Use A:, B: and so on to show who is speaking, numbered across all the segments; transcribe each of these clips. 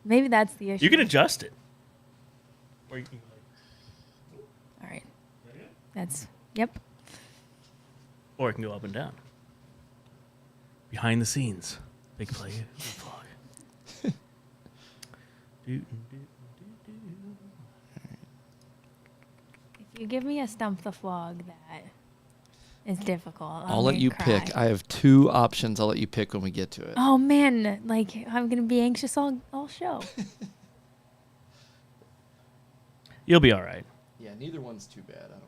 A: Maybe that's the issue.
B: You can adjust it. Or you can,
A: All right. Yep.
B: or it can go up and down. Behind the scenes. Big play. Vlog.
A: If you give me a stump the flog, that is difficult.
C: I'll let you
A: cry.
C: pick. I have 2 options. I'll let you pick when we get to it.
A: Oh man, like I'm gonna be anxious all show.
B: You'll be all right.
C: Yeah, neither one's too bad, I don't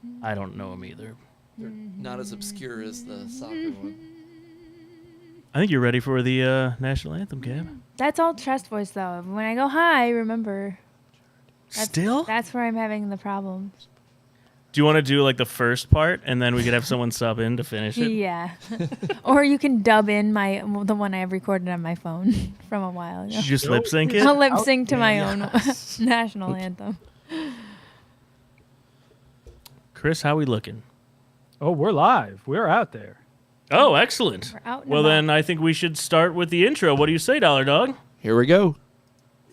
C: think.
B: I don't know him either.
C: They're not as obscure as the soccer one.
B: I think you're ready for the national anthem, Gab.
A: That's all chest voice though. When I go high, remember.
B: Still?
A: That's where I'm having the problems.
B: Do you want to do like the first part and then we could have someone sub in to finish it?
A: Yeah. Or you can dub in the one I have recorded on my phone from a while ago.
B: You just lip sync it?
A: I'll lip sync to my own national anthem.
B: Chris, how we looking?
D: Oh, we're live. We're out there.
B: Oh, excellent.
A: We're out and
B: Well,
A: about.
B: then I think we should start with the intro. What do you say, Dollar Dog?
C: Here we go.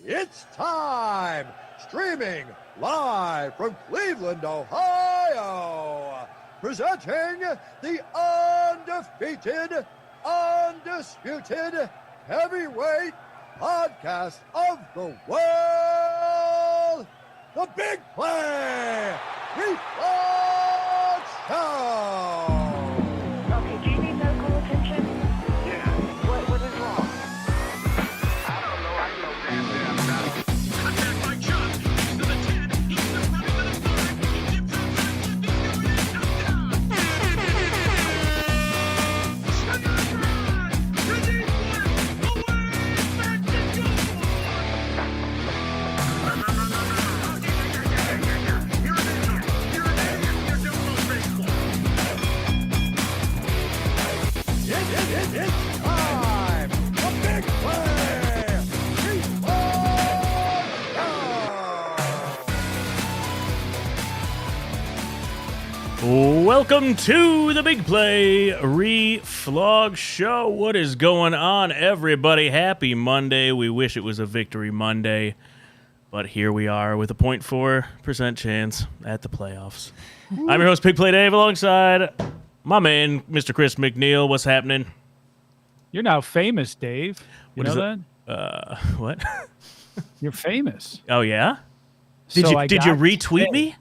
E: It's time! Streaming live from Cleveland, Ohio! Presenting the undefeated, undisputed heavyweight podcast of the world, The Big Play Reflux Show!
F: Okay, do you need medical attention?
E: Yeah.
F: What is wrong?
E: I don't know. I know damn about it. It's time! The Big Play!
B: Welcome to the Big Play Reflog Show. What is going on, everybody? Happy Monday. We wish it was a victory Monday, but here we are with a 0.4% chance at the playoffs. I'm your host, Big Play Dave, alongside my man, Mr. Chris McNeil. What's happening?
D: You're now famous, Dave. You
B: What
D: know
B: is
D: that?
B: What?
D: You're famous.
B: Oh, yeah? Did
D: So
B: you
D: I
B: did you
D: got
B: retweet
D: today-
B: me?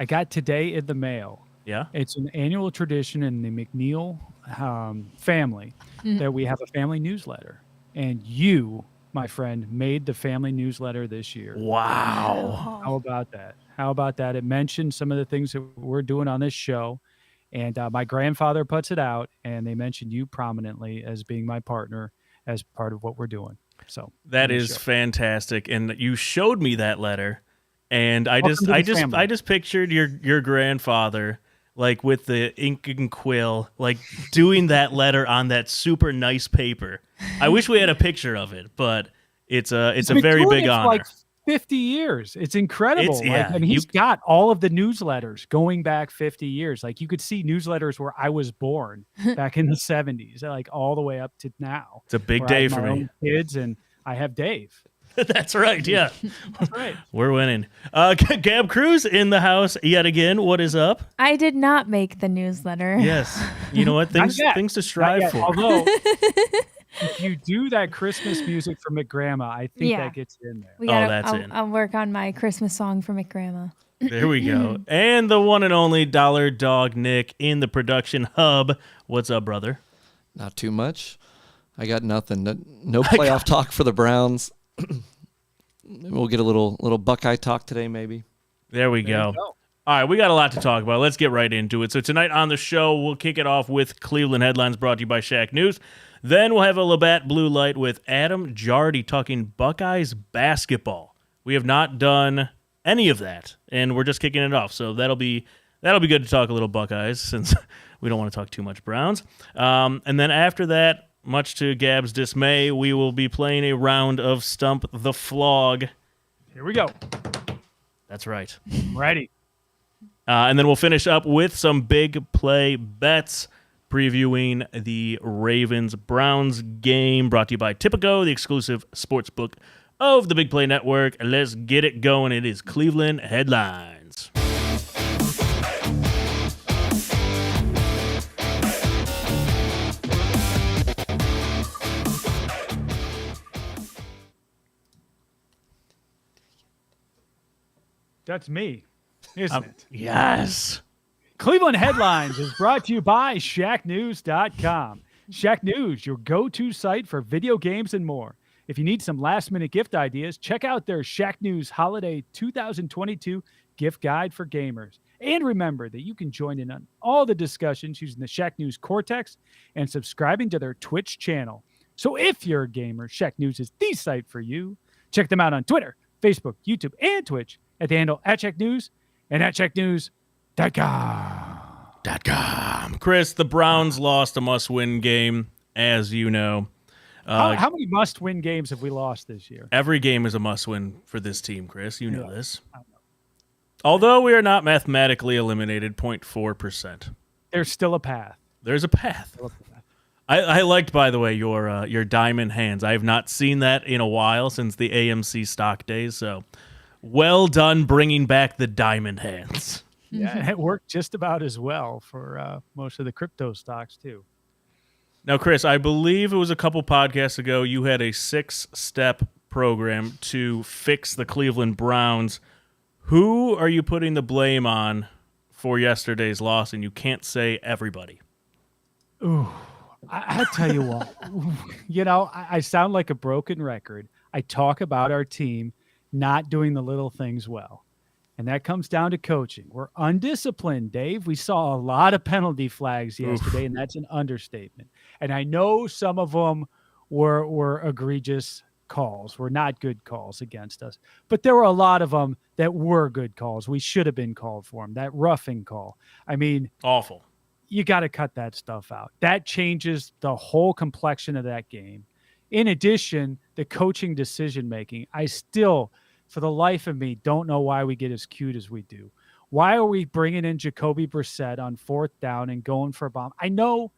D: I got today in the mail.
B: Yeah.
D: It's an annual tradition in the McNeil family that we have a family newsletter. And you, my friend, made the family newsletter this year.
B: Wow.
D: How about that? How about that? It mentioned some of the things that we're doing on this show. And my grandfather puts it out, and they mentioned you prominently as being my partner as part of what we're doing. So
B: That
D: on the
B: is
D: show.
B: fantastic. And you showed me that letter, and I
D: Welcome to the family.
B: just pictured your grandfather like with the ink and quill, like doing that letter on that super nice paper. I wish we had a picture of it, but it's a
D: He's
B: very
D: been doing
B: big
D: it for
B: honor.
D: like 50 years. It's incredible.
B: It's-
D: And he's got all of the newsletters going back 50 years. Like you could see newsletters where I was born back in the 70s, like all the way up to now.
B: It's a big
D: where I
B: day
D: have
B: for
D: my
B: me.
D: own kids, and I have Dave.
B: That's right. Yeah,
D: That's right.
B: we're winning. Gab Cruz in the house yet again. What is up?
A: I did not make the newsletter.
B: Yes. You know what?
D: Not yet.
B: Things to
D: Not
B: strive
D: yet.
B: for.
D: Although, if you do that Christmas music for McGrandma, I think
A: Yeah.
D: that gets in there.
A: We
B: Oh,
A: gotta,
B: that's in.
A: I'll work on my Christmas song for McGrandma.
B: There we go. And the one and only Dollar Dog Nick in the production hub. What's up, brother?
C: Not too much. I got nothing. No playoff talk for the Browns. We'll get a little Buckeye talk today, maybe.
B: There we
D: There
B: go.
D: you go.
B: All right, we got a lot to talk about. Let's get right into it. So tonight on the show, we'll kick it off with Cleveland headlines brought to you by Shaq News. Then we'll have a Labatt Blue Light with Adam Jardy talking Buckeyes basketball. We have not done any of that, and we're just kicking it off. So that'll be good to talk a little Buckeyes since we don't want to talk too much Browns. And then after that, much to Gab's dismay, we will be playing a round of Stump the Flog.
D: Here we go.
B: That's right.
D: I'm ready.
B: And then we'll finish up with some big play bets. previewing the Ravens-Browns game, brought to you by Tipico, the exclusive sports book of the Big Play Network. Let's get it going. It is Cleveland Headlines.
D: That's me, isn't it?
B: Yes.
D: Cleveland Headlines is brought to you by ShackNews.com. Shack News, your go-to site for video games and more. If you need some last-minute gift ideas, check out their Shack News Holiday 2022 gift guide for gamers. And remember that you can join in on all the discussions using the Shack News Cortex and subscribing to their Twitch channel. So if you're a gamer, Shack News is the site for you. Check them out on Twitter, Facebook, YouTube, and Twitch at the handle @ShackNews and @ShackNews.com.
B: Chris, the Browns lost a must-win game, as you know.
D: How many must-win games have we lost this year?
B: Every game is a must-win for this team, Chris. You know this. Although we are not mathematically eliminated, 0.4%.
D: There's still a path.
B: There's a path. I liked, by the way, your diamond hands. I have not seen that in a while since the AMC stock days, so well done bringing back the diamond hands.
D: Yeah, and it worked just about as well for most of the crypto stocks, too.
B: Now, Chris, I believe it was a couple podcasts ago you had a 6-step program to fix the Cleveland Browns. Who are you putting the blame on for yesterday's loss? And you can't say everybody.
D: Ooh, I tell you what, I sound like a broken record. I talk about our team not doing the little things well. And that comes down to coaching. We're undisciplined, Dave. We saw a lot of penalty flags yesterday, and that's an understatement. And I know some of them were egregious calls, were not good calls against us. But there were a lot of them that were good calls. We should have been called for them. That roughing call. I mean,
B: awful.
D: You got to cut that stuff out. That changes the whole complexion of that game. In addition, the coaching decision-making, I still, for the life of me, don't know why we get as cute as we do. Why are we bringing in Jacoby Brissett on 4th down and going for a bomb? I know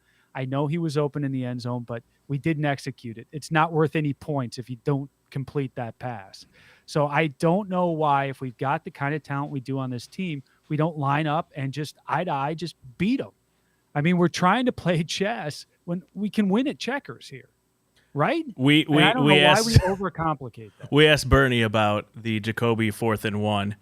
D: he was open in the end zone, but we didn't execute it. It's not worth any points if you don't complete that pass. So I don't know why, if we've got the kind of talent we do on this team, we don't line up and just eye to eye just beat them. I mean, we're trying to play chess when we can win at checkers here. Right?
B: We
D: asked, why we overcomplicate that.
B: We asked Bernie about the Jacoby 4th and 1,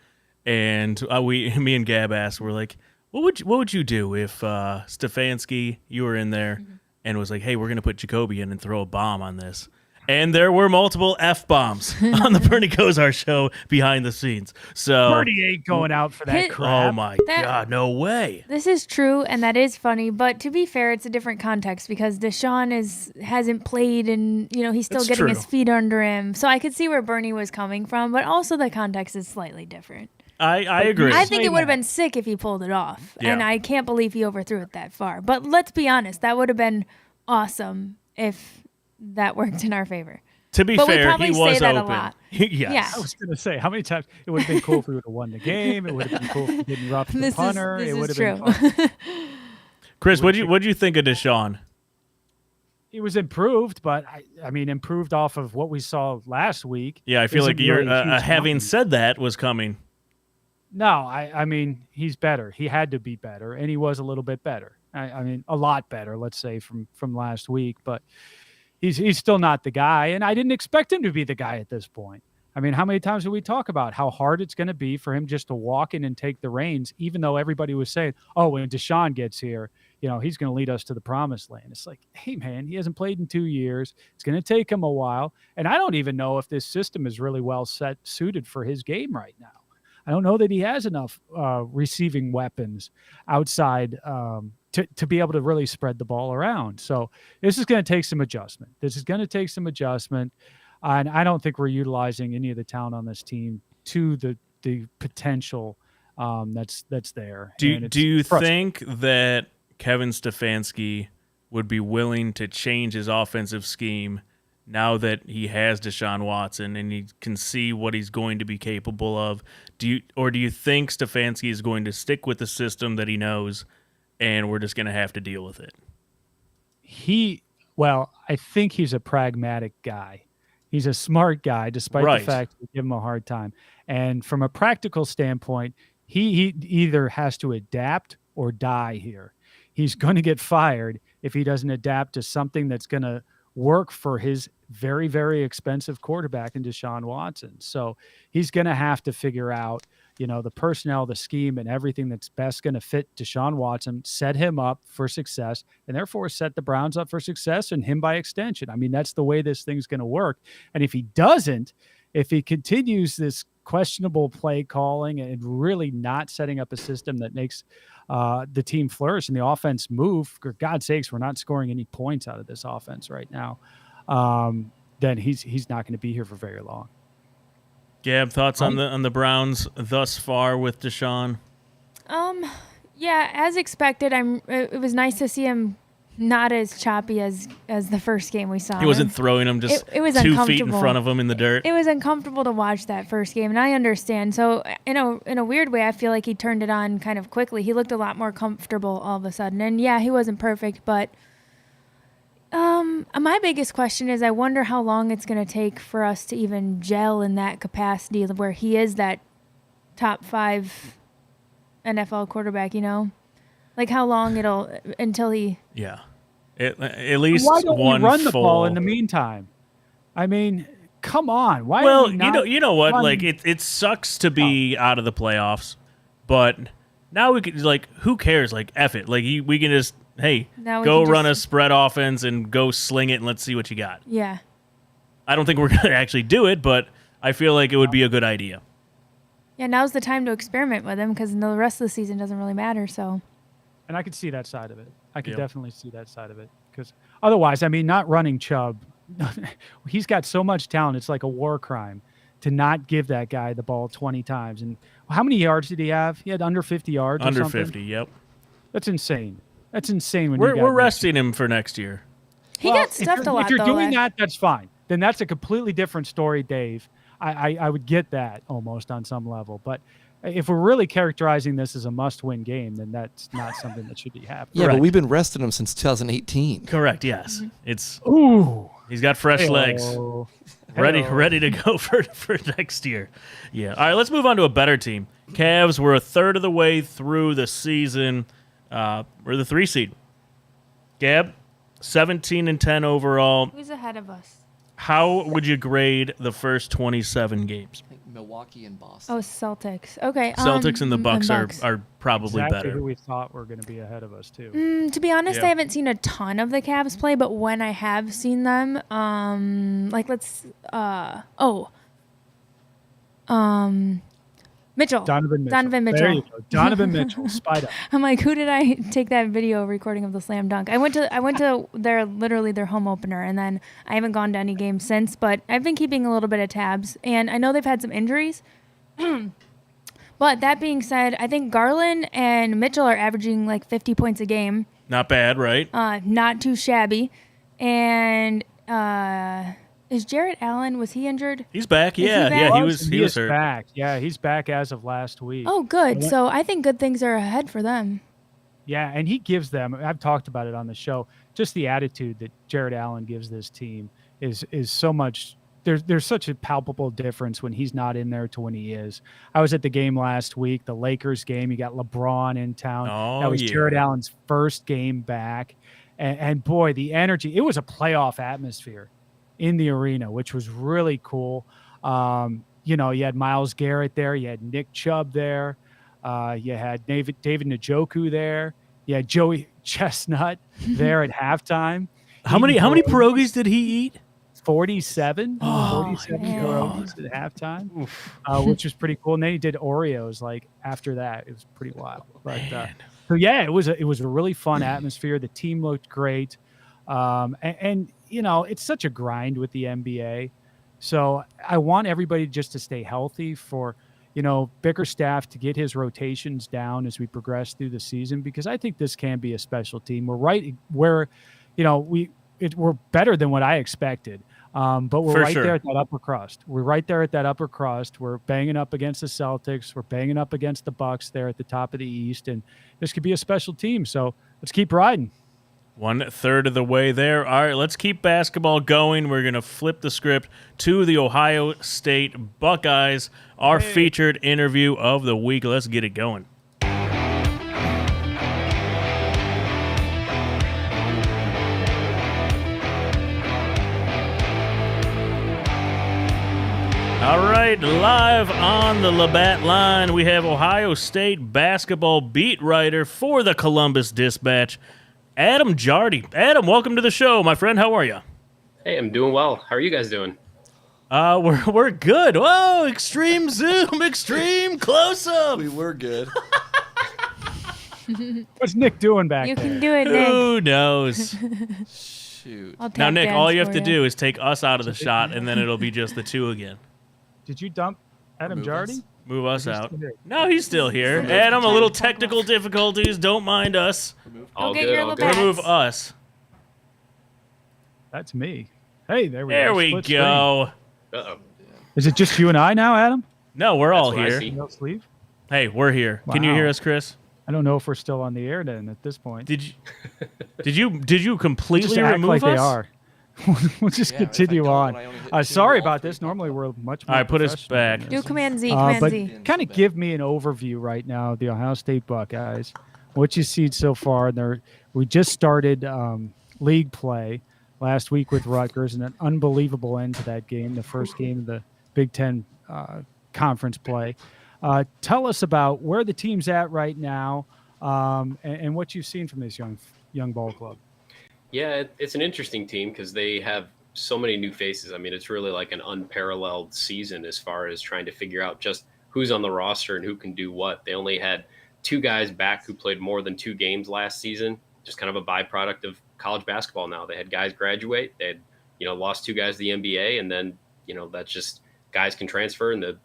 B: and me and Gab asked, we're like, what would you do if Stefanski, you were in there, and was like, hey, we're gonna put Jacoby in and throw a bomb on this? And there were multiple F-bombs on the Bernie Kosar show behind the scenes. So
D: Bernie ain't going out for that crap.
B: Oh my God, no way.
A: This is true, and that is funny. But to be fair, it's a different context because Deshaun hasn't played, and he's still getting his feet under him. So I could see where Bernie was coming from, but also the context is slightly different.
B: I agree.
A: I think it would have been sick if he pulled it off, and I can't believe he overthrew it that far. But let's be honest, that would have been awesome if that worked in our favor.
B: To be fair, he was
A: that
B: open.
A: A lot.
B: Yes.
A: Yeah.
D: I was going to say, how many times it would have been cool if we would have won the game. It would have been cool if we didn't rough the punter.
A: This
D: it would
A: is
D: have
A: true.
D: been fun.
B: Chris, what'd you think of Deshaun?
D: He was improved, but I mean, improved off of what we saw last week.
B: Yeah, I feel like you're having said that was coming.
D: No, I mean, he's better. He had to be better, and he was a little bit better. I mean, a lot better, let's say, from last week. But he's still not the guy, and I didn't expect him to be the guy at this point. I mean, how many times did we talk about how hard it's going to be for him just to walk in and take the reins, even though everybody was saying, oh, when Deshaun gets here, he's going to lead us to the promised land. It's like, hey, man, he hasn't played in 2 years. It's going to take him a while. And I don't even know if this system is really well suited for his game right now. I don't know that he has enough receiving weapons outside to be able to really spread the ball around. So this is going to take some adjustment. And I don't think we're utilizing any of the talent on this team to the potential that's there.
B: Do you think that Kevin Stefanski would be willing to change his offensive scheme now that he has Deshaun Watson and he can see what he's going to be capable of? Do you think Stefanski is going to stick with the system that he knows and we're just going to have to deal with it?
D: I think he's a pragmatic guy. He's a smart guy, despite
B: Right.
D: the fact we give him a hard time. And from a practical standpoint, he either has to adapt or die here. He's going to get fired if he doesn't adapt to something that's going to work for his very, very expensive quarterback in Deshaun Watson. So he's going to have to figure out, the personnel, the scheme, and everything that's best going to fit Deshaun Watson, set him up for success, and therefore set the Browns up for success and him by extension. I mean, that's the way this thing's going to work. And if he doesn't, if he continues this questionable play calling and really not setting up a system that makes the team flourish and the offense move, for God's sakes, we're not scoring any points out of this offense right now, then he's not going to be here for very long.
B: Gab, thoughts on the Browns thus far with Deshaun?
A: Yeah, as expected. It was nice to see him not as choppy as the first game we saw.
B: He wasn't throwing him just
A: it was
B: 2 feet in front of him in the dirt.
A: It was uncomfortable to watch that first game, and I understand. So, in a weird way, I feel like he turned it on kind of quickly. He looked a lot more comfortable all of a sudden. And yeah, he wasn't perfect, but my biggest question is I wonder how long it's going to take for us to even gel in that capacity where he is that top 5 NFL quarterback, Like how long until he...
B: Yeah. At least
D: Why don't
B: one
D: we run the
B: full...
D: ball in the meantime? I mean, come on. Why?
B: Well,
D: are we not
B: you know what?
D: run...
B: Like it sucks to be out of the playoffs, but now we could who cares? Like F it. Like we can just go run a spread offense and go sling it and let's see what you got.
A: Yeah.
B: I don't think we're gonna actually do it, but I feel like it would be a good idea.
A: Yeah, now's the time to experiment with him because the rest of the season doesn't really matter. So.
D: And I could see that side of it. I could definitely see that side of it because otherwise, I mean, not running Chubb, he's got so much talent. It's like a war crime to not give that guy the ball 20 times. And how many yards did he have? He had under 50 yards.
B: Under
D: or something?
B: 50. Yep.
D: That's insane. That's insane. When
B: we're resting him for next year.
A: He got stuffed a lot.
D: If you're doing that, that's fine. Then that's a completely different story, Dave. I would get that almost on some level, but if we're really characterizing this as a must-win game, then that's not something that should be happening.
C: Yeah, but we've been resting him since 2018.
B: Correct. Yes, it's.
D: Ooh,
B: he's got fresh legs, ready to go for next year. Yeah. All right, let's move on to a better team. Cavs were a third of the way through the season. We're the 3 seed. Gab, 17-10 overall.
A: Who's ahead of us?
B: How would you grade the first 27 games?
C: I think Milwaukee and Boston.
A: Oh, Celtics. Okay.
B: Celtics and the Bucks
A: Bucks.
B: are probably
D: exactly
B: better.
D: Who we thought were going to be ahead of us too.
A: To be honest, I haven't seen a ton of the Cavs play, but when I have seen them, Mitchell.
D: Donovan Mitchell. There you go. Donovan Mitchell. Spider.
A: I'm like, who did I take that video recording of the slam dunk? I went to their home opener, and then I haven't gone to any games since, but I've been keeping a little bit of tabs, and I know they've had some injuries. But that being said, I think Garland and Mitchell are averaging like 50 points a game.
B: Not bad, right?
A: Not too shabby. And is Jarrett Allen, was he injured?
B: He's back. Yeah, he was hurt.
D: Back. Yeah, he's back as of last week.
A: Oh, good. So I think good things are ahead for them.
D: Yeah, and he gives them, I've talked about it on the show, just the attitude that Jarrett Allen gives this team is so much. There's such a palpable difference when he's not in there to when he is. I was at the game last week, the Lakers game. You got LeBron in town. That was Jarrett Allen's first game back. And boy, the energy, it was a playoff atmosphere in the arena, which was really cool. You had Myles Garrett there. You had Nick Chubb there. You had David Njoku there. You had Joey Chestnut there at halftime.
B: How many pierogies did he eat?
D: 47 pierogies at halftime, which was pretty cool. And then he did Oreos after that. It was pretty wild. But so yeah, it was a really fun atmosphere. The team looked great. And it's such a grind with the NBA. So I want everybody just to stay healthy for, Bickerstaff to get his rotations down as we progress through the season, because I think this can be a special team. We're right where, we're better than what I expected. But we're there at that upper crust. We're right there at that upper crust. We're banging up against the Celtics. We're banging up against the Bucks there at the top of the East. And this could be a special team. So let's keep riding.
B: 1/3 of the way there. All right, let's keep basketball going. We're going to flip the script to the Ohio State Buckeyes, our featured interview of the week. Let's get it going. All right, live on the Labatt line, we have Ohio State basketball beat writer for the Columbus Dispatch, Adam Jardy. Adam, welcome to the show, my friend. How are you?
G: Hey, I'm doing well. How are you guys doing?
B: We're good. Whoa, extreme zoom, extreme close up.
C: We were good.
D: What's Nick doing back
A: You
D: there?
A: can do it, Nick.
B: Who knows?
C: Shoot.
A: I'll
B: Now,
A: tap
B: Nick,
A: dance
B: all you have
A: for
B: to do is take us out of the shot, and then it'll be just the two again.
D: Did you dump Adam
C: Move
D: Jardy?
C: us.
B: Move us
D: He's
B: out.
D: still here.
B: No, he's still here. Adam, a little technical difficulties. Don't mind us.
G: All
A: get
G: good,
A: your
G: all
A: little
G: good.
A: bag.
B: Remove us.
D: That's me. Hey, there we go.
B: There we
D: Split
B: go.
G: Uh-oh.
D: screen. Is it just you and I now, Adam?
B: No, we're all
G: That's what I
B: here.
G: see.
D: You else leave?
B: Hey, we're here. Can you
D: Wow.
B: hear us, Chris?
D: I don't know if we're still on the air then at this point.
B: Did you
D: Just
B: completely
D: act
B: remove
D: like
B: us?
D: they are. We'll just
C: Yeah, if I
D: continue
C: don't,
D: on.
C: I only hit
D: Sorry
C: all
D: about
C: three
D: this. Normally we're much more
B: All right, put us
D: professional than
B: back.
A: Do
D: this.
A: Command Z,
D: But
A: Command Z.
C: But-
D: kind of give me an overview right now of the Ohio State Buckeyes, what you see so far. We just started league play last week with Rutgers, and an unbelievable end to that game, the first game of the Big Ten conference play. Tell us about where the team's at right now, and what you've seen from this young ball club.
G: Yeah, it's an interesting team because they have so many new faces. I mean, it's really like an unparalleled season as far as trying to figure out just who's on the roster and who can do what. They only had 2 guys back who played more than 2 games last season, just kind of a byproduct of college basketball now. They had guys graduate. They had, lost 2 guys to the NBA, and then, that's just guys can transfer and the,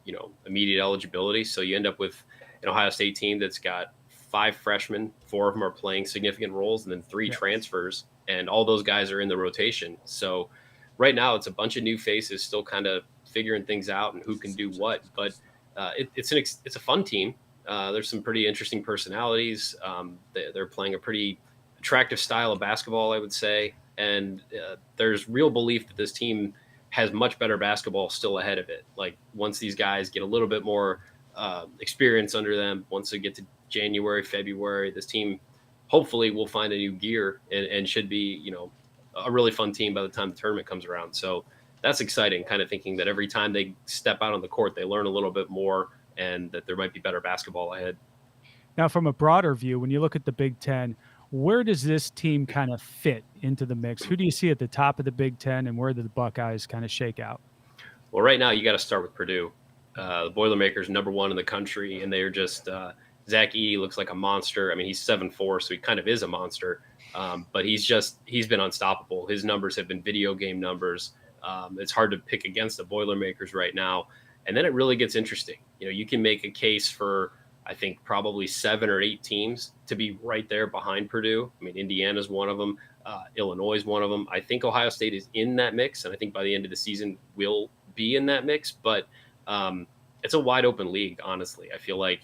G: immediate eligibility. So you end up with an Ohio State team that's got 5 freshmen, 4 of them are playing significant roles, and then 3 transfers, and all those guys are in the rotation. So right now it's a bunch of new faces still kind of figuring things out and who can do what. But it's a fun team. There's some pretty interesting personalities. They're playing a pretty attractive style of basketball, I would say. And there's real belief that this team has much better basketball still ahead of it. Like once these guys get a little bit more experience under them, once they get to January, February, this team hopefully will find a new gear and should be, a really fun team by the time the tournament comes around. So that's exciting, kind of thinking that every time they step out on the court, they learn a little bit more and that there might be better basketball ahead.
D: Now, from a broader view, when you look at the Big Ten, where does this team kind of fit into the mix? Who do you see at the top of the Big Ten, and where do the Buckeyes kind of shake out?
G: Well, right now you got to start with Purdue. The Boilermakers, #1 in the country, and they're just Zach Edey looks like a monster. I mean, he's 7'4", so he kind of is a monster. But he's been unstoppable. His numbers have been video game numbers. It's hard to pick against the Boilermakers right now. And then it really gets interesting. You can make a case for, I think, probably 7 or 8 teams to be right there behind Purdue. I mean, Indiana's one of them. Illinois is one of them. I think Ohio State is in that mix, and I think by the end of the season will be in that mix. But it's a wide open league, honestly. I feel like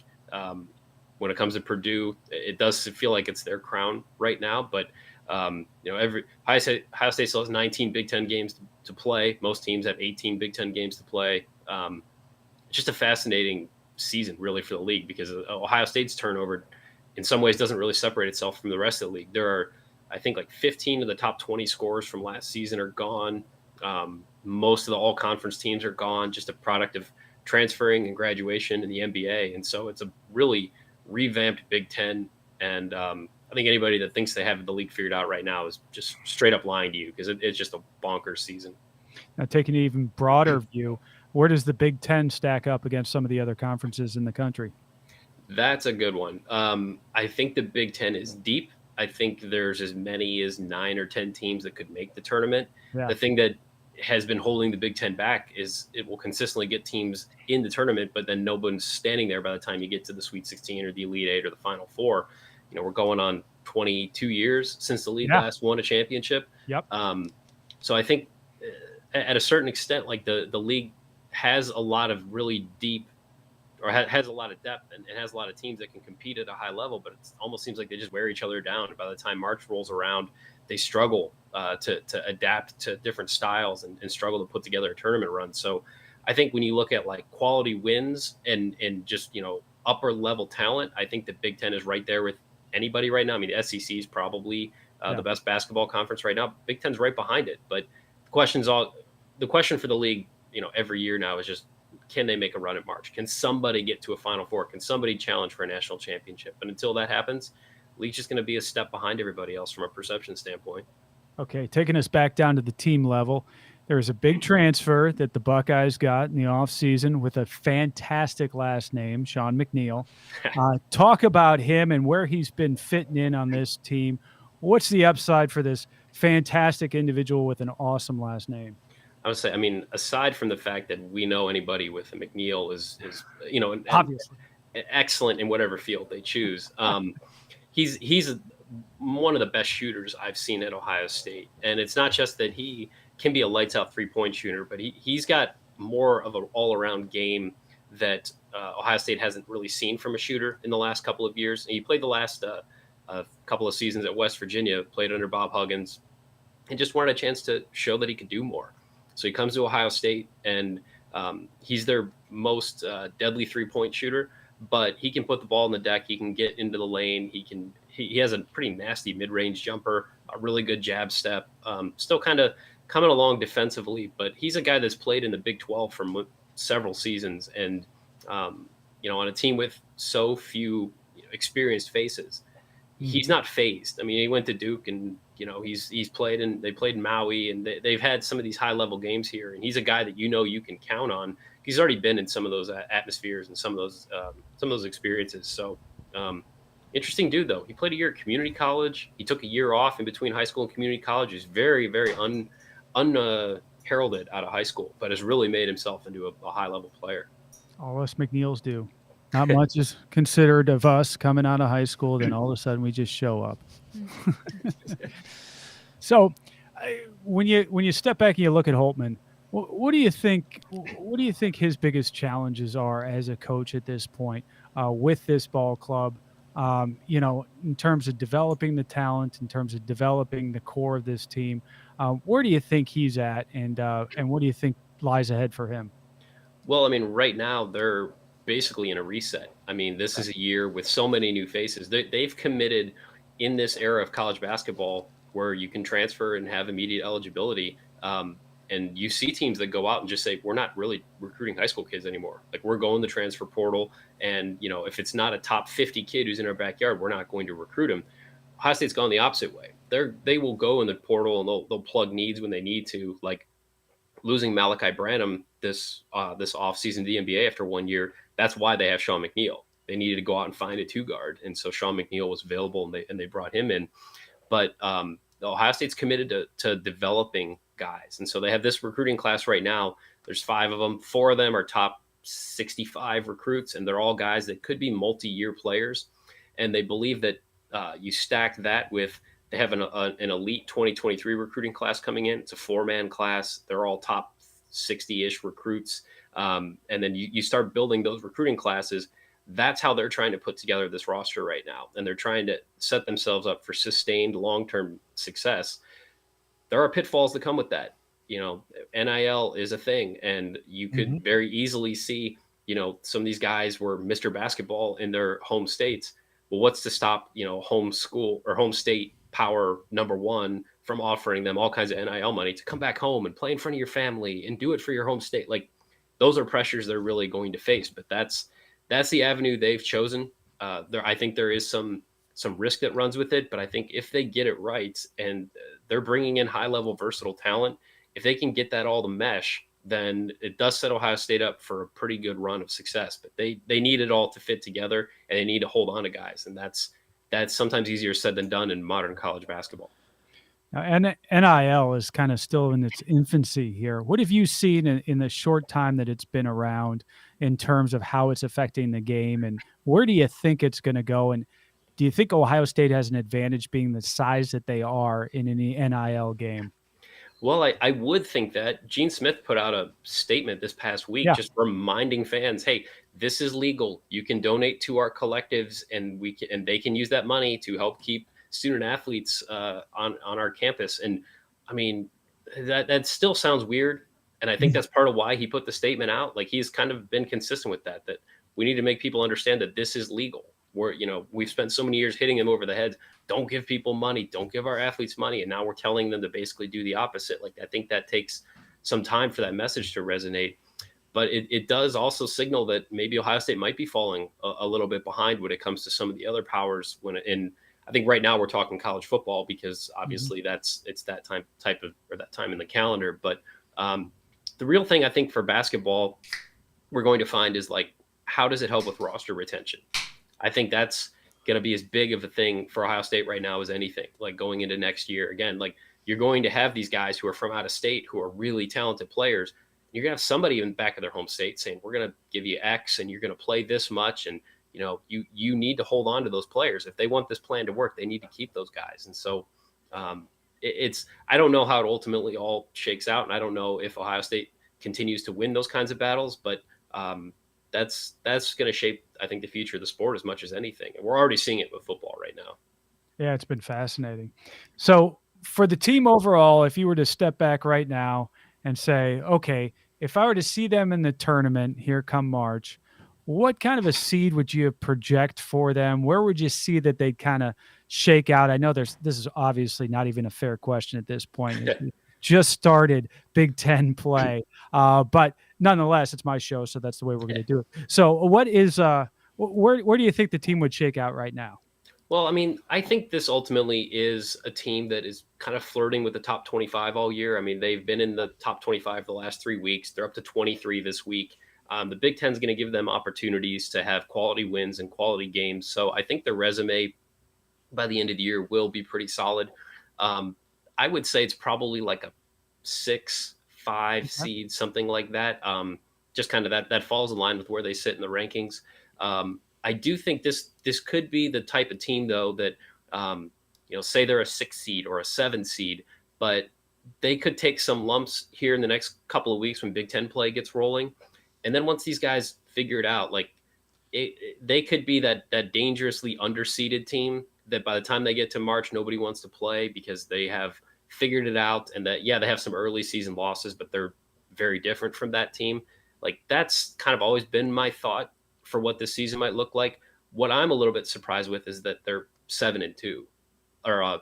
G: when it comes to Purdue, it does feel like it's their crown right now. But Ohio State still has 19 Big Ten games to play. Most teams have 18 Big Ten games to play. It's just a fascinating season, really, for the league because Ohio State's turnover, in some ways, doesn't really separate itself from the rest of the league. There are, I think, like 15 of the top 20 scorers from last season are gone. Most of the all-conference teams are gone, just a product of transferring and graduation in the NBA. And so it's a really revamped Big Ten. And I think anybody that thinks they have the league figured out right now is just straight up lying to you because it's just a bonkers season.
D: Now, taking an even broader view, where does the Big Ten stack up against some of the other conferences in the country?
G: That's a good one. I think the Big Ten is deep. I think there's as many as 9 or 10 teams that could make the tournament.
D: Yeah.
G: The thing that has been holding the Big Ten back is it will consistently get teams in the tournament, but then nobody's standing there by the time you get to the Sweet 16 or the Elite 8 or the Final Four. We're going on 22 years since the league last won a championship.
D: Yep.
G: So I think at a certain extent, like the league has a lot of really deep or has a lot of depth and has a lot of teams that can compete at a high level, but it almost seems like they just wear each other down. And by the time March rolls around, they struggle to adapt to different styles and struggle to put together a tournament run. So I think when you look at like quality wins and just, upper level talent, I think the Big Ten is right there with anybody right now. I mean, the SEC is probably the best basketball conference right now. Big Ten's right behind it. But the question for the league, every year now is just, can they make a run at March? Can somebody get to a Final Four? Can somebody challenge for a national championship? And until that happens, the league's just going to be a step behind everybody else from a perception standpoint.
D: Okay, taking us back down to the team level, there was a big transfer that the Buckeyes got in the offseason with a fantastic last name, Sean McNeil. Talk about him and where he's been fitting in on this team. What's the upside for this fantastic individual with an awesome last name?
G: I would say, aside from the fact that we know anybody with a McNeil is
D: obviously
G: excellent in whatever field they choose. He's one of the best shooters I've seen at Ohio State. And it's not just that he can be a lights out 3-point shooter, but he's got more of an all around game that Ohio State hasn't really seen from a shooter in the last couple of years. And he played the last couple of seasons at West Virginia, played under Bob Huggins, and just wanted a chance to show that he could do more. So he comes to Ohio State, and he's their most deadly 3-point shooter, but he can put the ball in the deck. He can get into the lane. He has a pretty nasty mid-range jumper, a really good jab step, still kind of coming along defensively, but he's a guy that's played in the Big 12 for several seasons. And, on a team with so few experienced faces, he's not phased. He went to Duke, and, they played in Maui, and they've had some of these high level games here. And he's a guy that, you can count on. He's already been in some of those atmospheres and some of those experiences. So, interesting dude, though. He played a year at community college. He took a year off in between high school and community college. He's very, very unheralded out of high school, but has really made himself into a high-level player.
D: All us McNeils do. Not much is considered of us coming out of high school. Then all of a sudden we just show up. So when you step back and you look at Holtman, what do you think? What do you think his biggest challenges are as a coach at this point with this ball club? In terms of developing the talent, in terms of developing the core of this team, where do you think he's at, and what do you think lies ahead for him?
G: Well, right now they're basically in a reset. This is a year with so many new faces. They've committed in this era of college basketball where you can transfer and have immediate eligibility. And you see teams that go out and just say, we're not really recruiting high school kids anymore. Like, we're going the transfer portal. And, if it's not a top 50 kid who's in our backyard, we're not going to recruit him. Ohio State's gone the opposite way. They will go in the portal and they'll plug needs when they need to, like losing Malachi Branham this offseason to the NBA after 1 year. That's why they have Sean McNeil. They needed to go out and find a 2-guard. And so Sean McNeil was available, and they brought him in. But Ohio State's committed to developing guys. And so they have this recruiting class right now. There's 5 of them. 4 of them are top 65 recruits, and they're all guys that could be multi-year players. And they believe that you stack that with, they have an elite 2023 recruiting class coming in. It's a 4-man class. They're all top 60-ish recruits. And then you start building those recruiting classes. That's how they're trying to put together this roster right now. And they're trying to set themselves up for sustained long-term success. There are pitfalls that come with that. NIL is a thing, and you could very easily see, some of these guys were Mr. Basketball in their home states. Well, what's to stop, home school or home state power number one from offering them all kinds of NIL money to come back home and play in front of your family and do it for your home state? Like, those are pressures they're really going to face, but that's the avenue they've chosen. I think there is some risk that runs with it, but I think if they get it right and they're bringing in high-level versatile talent, if they can get that all to mesh, then it does set Ohio State up for a pretty good run of success. But they need it all to fit together, and they need to hold on to guys, and that's sometimes easier said than done in modern college basketball.
D: Now, NIL is kind of still in its infancy here. What have you seen in the short time that it's been around in terms of how it's affecting the game, and where do you think it's going to go? And do you think Ohio State has an advantage being the size that they are in the NIL game?
G: Well, I would think that. Gene Smith put out a statement this past week just reminding fans, hey, this is legal. You can donate to our collectives, and they can use that money to help keep student athletes on our campus. And I mean, that still sounds weird. And I think that's part of why he put the statement out. Like, he's kind of been consistent with that we need to make people understand that this is legal. We've spent so many years hitting them over the head. Don't give people money. Don't give our athletes money. And now we're telling them to basically do the opposite. Like, I think that takes some time for that message to resonate. But it does also signal that maybe Ohio State might be falling a little bit behind when it comes to some of the other powers. I think right now we're talking college football because obviously it's that time in the calendar. But the real thing I think for basketball we're going to find is, like, how does it help with roster retention? I think that's going to be as big of a thing for Ohio State right now as anything. Like, going into next year, again, like, you're going to have these guys who are from out of state who are really talented players. You're going to have somebody in the back of their home state saying, we're going to give you X and you're going to play this much. And, you need to hold on to those players. If they want this plan to work, they need to keep those guys. And so I don't know how it ultimately all shakes out. And I don't know if Ohio State continues to win those kinds of battles, but that's going to shape, I think, the future of the sport as much as anything. And we're already seeing it with football right now.
D: Yeah, it's been fascinating. So for the team overall, if you were to step back right now and say, okay, if I were to see them in the tournament here come March, what kind of a seed would you project for them? Where would you see that they'd kind of shake out? I know this is obviously not even a fair question at this point. It just started Big Ten play. But nonetheless, it's my show, so that's the way we're going to do it. So what is where do you think the team would shake out right now?
G: Well, I mean, I think this ultimately is a team that is kind of flirting with the top 25 all year. I mean, they've been in the top 25 the last 3 weeks. They're up to 23 this week. The Big Ten is going to give them opportunities to have quality wins and quality games. So I think their resume by the end of the year will be pretty solid. I would say it's probably like a 6-5 seed, something like that. Just kind of that falls in line with where they sit in the rankings. I do think this could be the type of team, though, that, say they're a 6 seed or a 7 seed, but they could take some lumps here in the next couple of weeks when Big Ten play gets rolling. And then once these guys figure it out, like, they could be that dangerously underseeded team that by the time they get to March, nobody wants to play because they have figured it out. And that, they have some early season losses, but they're very different from that team. Like, that's kind of always been my thought for what this season might look like. What I'm a little bit surprised with is that they're 7-2 or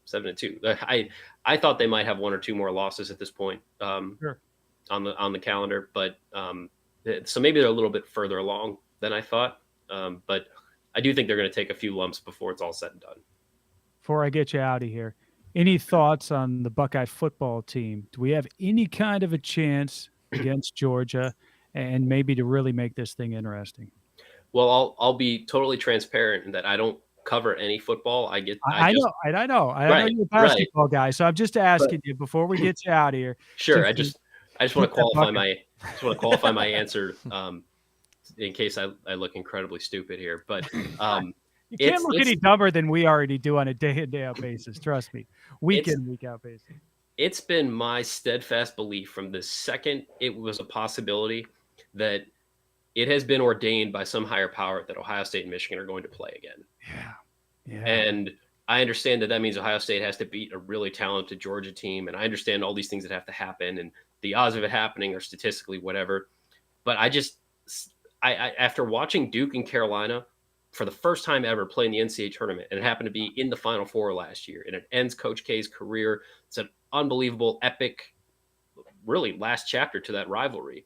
G: 7-2. I thought they might have 1 or 2 more losses at this point
D: Sure.
G: on the calendar, but so maybe they're a little bit further along than I thought. But I do think they're going to take a few lumps before it's all said and done.
D: Before I get you out of here, any thoughts on the Buckeye football team? Do we have any kind of a chance against Georgia and maybe to really make this thing interesting?
G: Well, I'll be totally transparent in that I don't cover any football. I know you're a basketball guy, so I'm just asking you before we get you out of here. Sure, I just want to qualify my answer in case I look incredibly stupid here. But
D: you can't look any dumber than we already do on a day-in, day-out basis. Trust me, week in, week out basis.
G: It's been my steadfast belief from the second it was a possibility that it has been ordained by some higher power that Ohio State and Michigan are going to play again. Yeah. And I understand that means Ohio State has to beat a really talented Georgia team. And I understand all these things that have to happen and the odds of it happening are statistically whatever. But I after watching Duke and Carolina for the first time ever play in the NCAA tournament, and it happened to be in the Final Four last year, and it ends Coach K's career. It's an unbelievable, epic, really last chapter to that rivalry.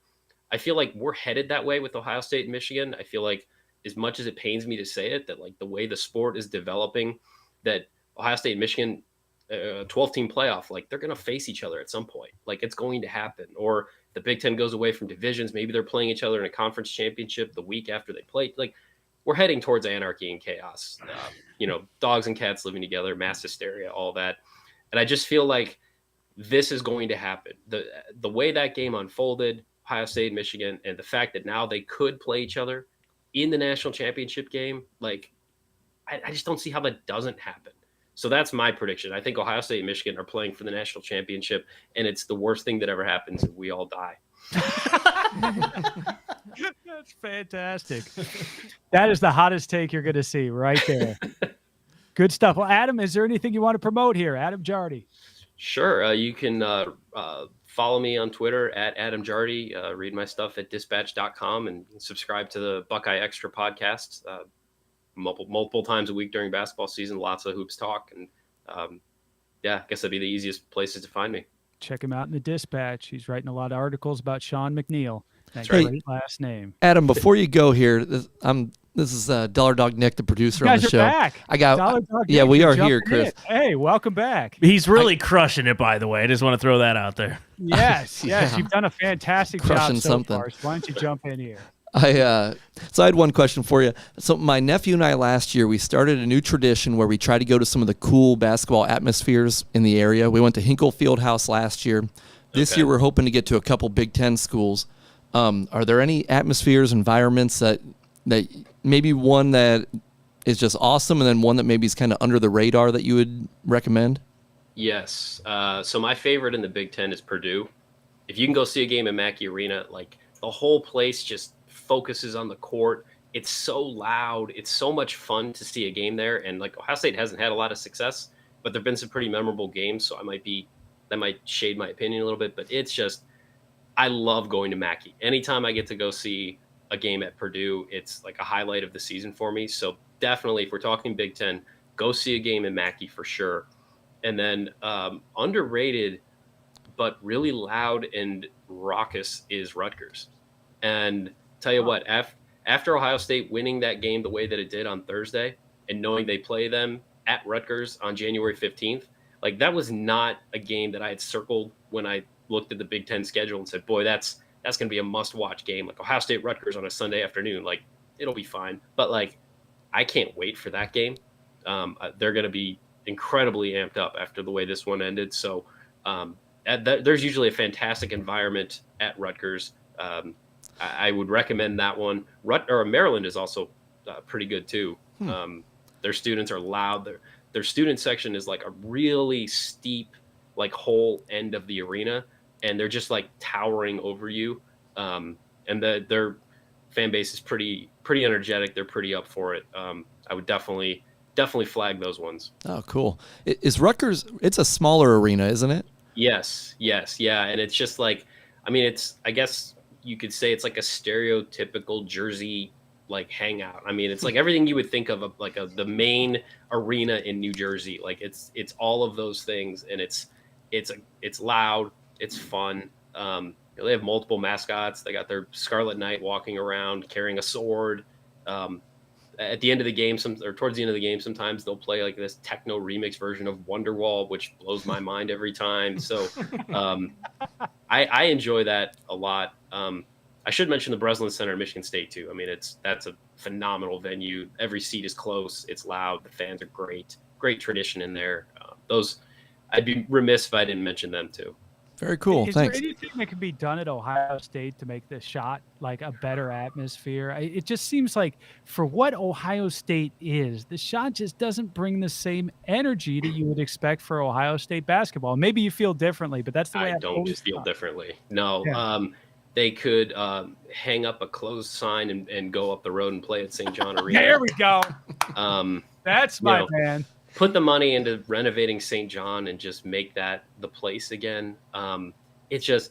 G: I feel like we're headed that way with Ohio State and Michigan. I feel like, as much as it pains me to say it, that like the way the sport is developing, that Ohio State and Michigan, 12-team playoff, like they're going to face each other at some point. Like, it's going to happen. Or the Big Ten goes away from divisions. Maybe they're playing each other in a conference championship the week after they play. Like, we're heading towards anarchy and chaos. Dogs and cats living together, mass hysteria, all that. And I just feel like this is going to happen. The way that game unfolded, Ohio State, Michigan, and the fact that now they could play each other in the national championship game, like, I just don't see how that doesn't happen. So that's my prediction. I think Ohio State and Michigan are playing for the national championship, and it's the worst thing that ever happens if we all die.
D: That's fantastic. That is the hottest take you're going to see right there. Good stuff. Well, Adam, is there anything you want to promote here? Adam Jardy.
G: Sure. You can follow me on Twitter at Adam Jardy. Read my stuff at dispatch.com and subscribe to the Buckeye Extra podcast multiple times a week during basketball season. Lots of hoops talk. And I guess that'd be the easiest places to find me.
D: Check him out in the Dispatch. He's writing a lot of articles about Sean McNeil. That
C: right.
D: great last name.
C: Adam, before you go here, this is Dollar Dog Nick, the producer on the show.
D: Back.
C: I got
D: Dollar Dog
C: yeah,
D: Nick,
C: we are
D: jumping
C: here, Chris.
D: in. Hey, welcome back.
B: He's really crushing it, by the way. I just want to throw that out there.
D: Yes,
C: Yeah.
D: you've done a fantastic
C: Crushing
D: job so
C: something.
D: far. So why don't you jump in here?
C: So I had one question for you. So my nephew and I last year, we started a new tradition where we try to go to some of the cool basketball atmospheres in the area. We went to Hinkle Fieldhouse last year. This year we're hoping to get to a couple Big Ten schools. Are there any atmospheres, environments that maybe one that is just awesome and then one that maybe is kind of under the radar that you would recommend?
G: Yes. So my favorite in the Big Ten is Purdue. If you can go see a game at Mackey Arena, like the whole place just focuses on the court. It's so loud. It's so much fun to see a game there. And like Ohio State hasn't had a lot of success, but there've been some pretty memorable games. So that might shade my opinion a little bit, but it's just, I love going to Mackey. Anytime I get to go see a game at Purdue, it's like a highlight of the season for me. So definitely, if we're talking Big Ten, go see a game in Mackey for sure. And then underrated, but really loud and raucous is Rutgers. And tell you what, after Ohio State winning that game the way that it did on Thursday and knowing they play them at Rutgers on January 15th, like that was not a game that I had circled when I looked at the Big Ten schedule and said, boy, that's going to be a must-watch game. Like Ohio State Rutgers on a Sunday afternoon, like it'll be fine. But like, I can't wait for that game. They're going to be incredibly amped up after the way this one ended. So there's usually a fantastic environment at Rutgers. I would recommend that one. Maryland is also pretty good too. Their students are loud. Their student section is like a really steep, like whole end of the arena, and they're just like towering over you. And their fan base is pretty energetic. They're pretty up for it. I would definitely flag those ones.
C: Oh, cool. Is Rutgers? It's a smaller arena, isn't it?
G: Yes, yeah, and it's just like, I mean, I guess you could say it's like a stereotypical Jersey like hangout. I mean, it's like everything you would think of the main arena in New Jersey. Like it's all of those things, and it's loud, it's fun. They have multiple mascots. They got their Scarlet Knight walking around carrying a sword. At the end of the game, towards the end of the game, sometimes they'll play like this techno remix version of Wonderwall, which blows my mind every time. So I enjoy that a lot. I should mention the Breslin Center at Michigan State too. I mean, that's a phenomenal venue. Every seat is close. It's loud. The fans are great. Great tradition in there. I'd be remiss if I didn't mention them too.
C: Very cool.
D: Is
C: Thanks.
D: there anything that could be done at Ohio State to make the shot like a better atmosphere? It just seems like for what Ohio State is, the shot just doesn't bring the same energy that you would expect for Ohio State basketball. Maybe you feel differently, but that's the way
G: I don't feel differently. No.
D: Yeah.
G: They could hang up a closed sign and go up the road and play at St. John Arena.
D: There we go. That's my man.
G: Put the money into renovating St. John and just make that the place again. It's just,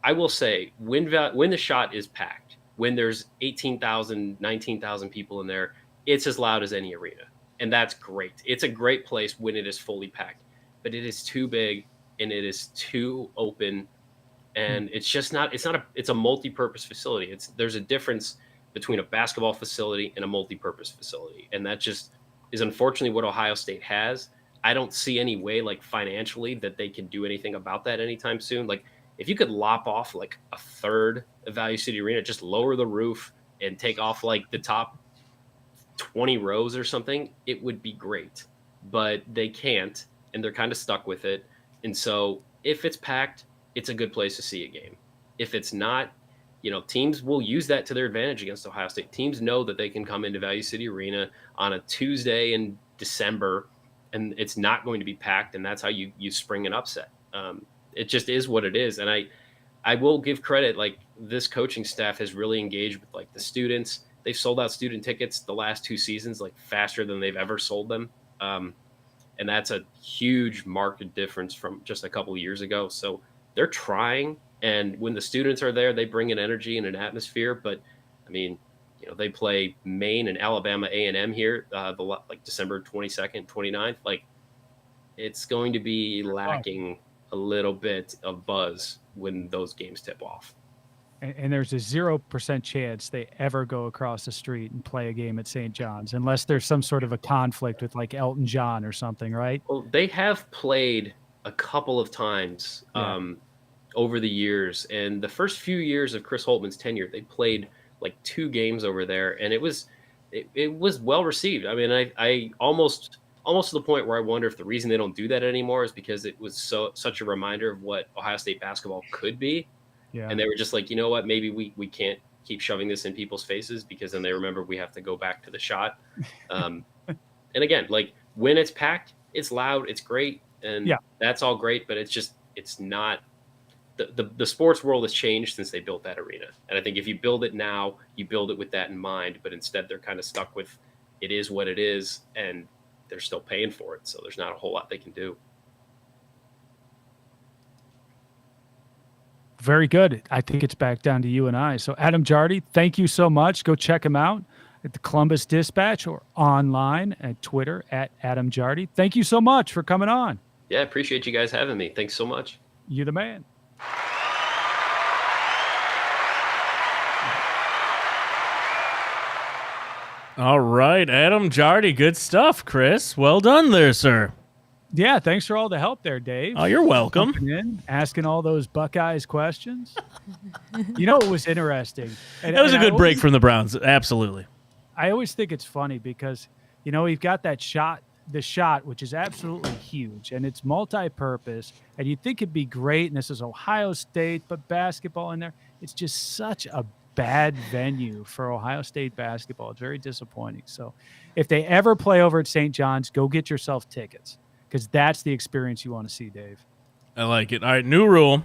G: I will say, when the shot is packed, when there's 18,000, 19,000 people in there, it's as loud as any arena. And that's great. It's a great place when it is fully packed. But it is too big and it is too open. And it's just not, it's a multi-purpose facility. There's a difference between a basketball facility and a multi-purpose facility. And that just is unfortunately what Ohio State has. I don't see any way, like financially, that they can do anything about that anytime soon. Like if you could lop off like a third of Value City Arena, just lower the roof and take off like the top 20 rows or something, it would be great. But they can't, and they're kind of stuck with it. And so if it's packed, it's a good place to see a game. If it's not, teams will use that to their advantage against Ohio State. Teams know that they can come into Value City Arena on a Tuesday in December, and it's not going to be packed, and that's how you spring an upset. It just is what it is. And I will give credit, like this coaching staff has really engaged with like the students. They've sold out student tickets the last 2 seasons, like faster than they've ever sold them. And that's a huge market difference from just a couple of years ago. So they're trying, and when the students are there, they bring an energy and an atmosphere. But I mean, they play Maine and Alabama A&M here, like December 22nd, 29th. Like, it's going to be lacking a little bit of buzz when those games tip off.
D: And there's a 0% chance they ever go across the street and play a game at St. John's unless there's some sort of a conflict with like Elton John or something, right?
G: Well, they have played a couple of times over the years. And the first few years of Chris Holtman's tenure, they played like 2 games over there, and it was well received. I mean, I almost to the point where I wonder if the reason they don't do that anymore is because it was such a reminder of what Ohio State basketball could be. Yeah. And they were just like, you know what, maybe we can't keep shoving this in people's faces, because then they remember we have to go back to the shot. And again, like, when it's packed, it's loud, it's great, and that's all great, but it's not the sports world has changed since they built that arena. And I think if you build it now, you build it with that in mind, but instead they're kind of stuck with it is what it is, and they're still paying for it. So there's not a whole lot they can do.
D: Very good. I think it's back down to you and I. So Adam Jardy, thank you so much. Go check him out at the Columbus Dispatch or online at Twitter at Adam Jardy. Thank you so much for coming on.
G: Yeah, appreciate you guys having me. Thanks so much.
D: You're the man.
B: All right, Adam Jardy, good stuff, Chris. Well done there, sir.
D: Yeah, thanks for all the help there, Dave.
B: Oh, you're welcome.
D: Asking all those Buckeyes questions. It was interesting.
B: That was a good break from the Browns, absolutely.
D: I always think it's funny because, we've got the shot, which is absolutely huge, and it's multi-purpose, and you'd think it'd be great, and this is Ohio State, but basketball in there, it's just such a bad venue for Ohio State basketball. It's very disappointing. So if they ever play over at St. John's, go get yourself tickets, because that's the experience you want to see, Dave. I
B: like it. All right, new rule.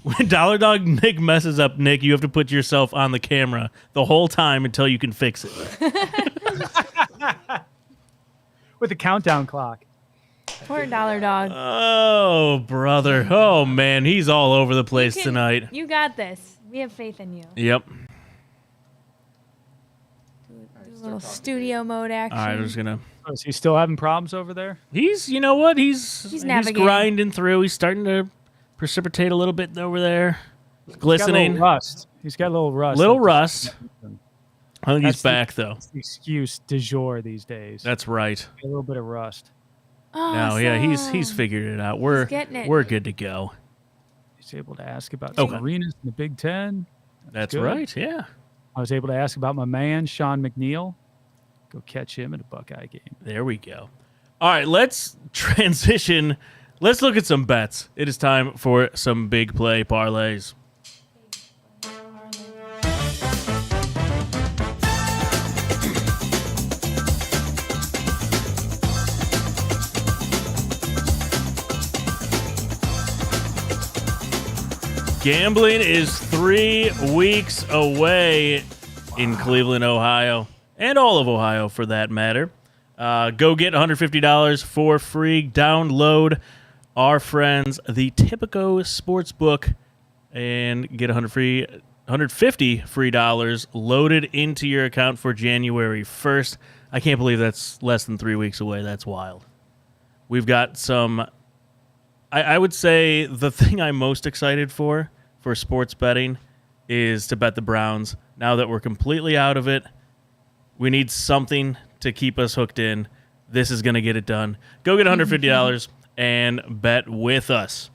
B: When Dollar Dog Nick messes up, Nick, you have to put yourself on the camera the whole time until you can fix it.
D: With a countdown clock.
A: Poor Dollar Dog.
B: Oh, brother. Oh, man. He's all over the place tonight.
A: You got this. We have faith in you.
B: Yep.
A: Do a little studio mode action.
B: All right, I'm just going to...
D: Oh, is he still having problems over there?
B: He's, you know what? He's grinding through. He's starting to precipitate a little bit over there. It's glistening.
D: He's got a little rust.
B: Little rust. I think he's back, though.
D: That's the excuse du jour these days.
B: That's right.
D: A little bit of rust.
B: No, yeah, he's figured it out. We're good to go.
D: He's able to ask about some arenas in the Big Ten.
B: That's right, yeah.
D: I was able to ask about my man, Sean McNeil. Go catch him at a Buckeye game.
B: There we go. All right, let's transition. Let's look at some bets. It is time for some big play parlays. Gambling is 3 weeks away in Cleveland, Ohio, and all of Ohio for that matter. Go get $150 for free. Download our friends, the Tipico Sportsbook, and get $150 free dollars loaded into your account for January 1st. I can't believe that's less than 3 weeks away. That's wild. We've got some... I would say the thing I'm most excited for sports betting is to bet the Browns. Now that we're completely out of it, we need something to keep us hooked in. This is going to get it done. Go get $150 and bet with us.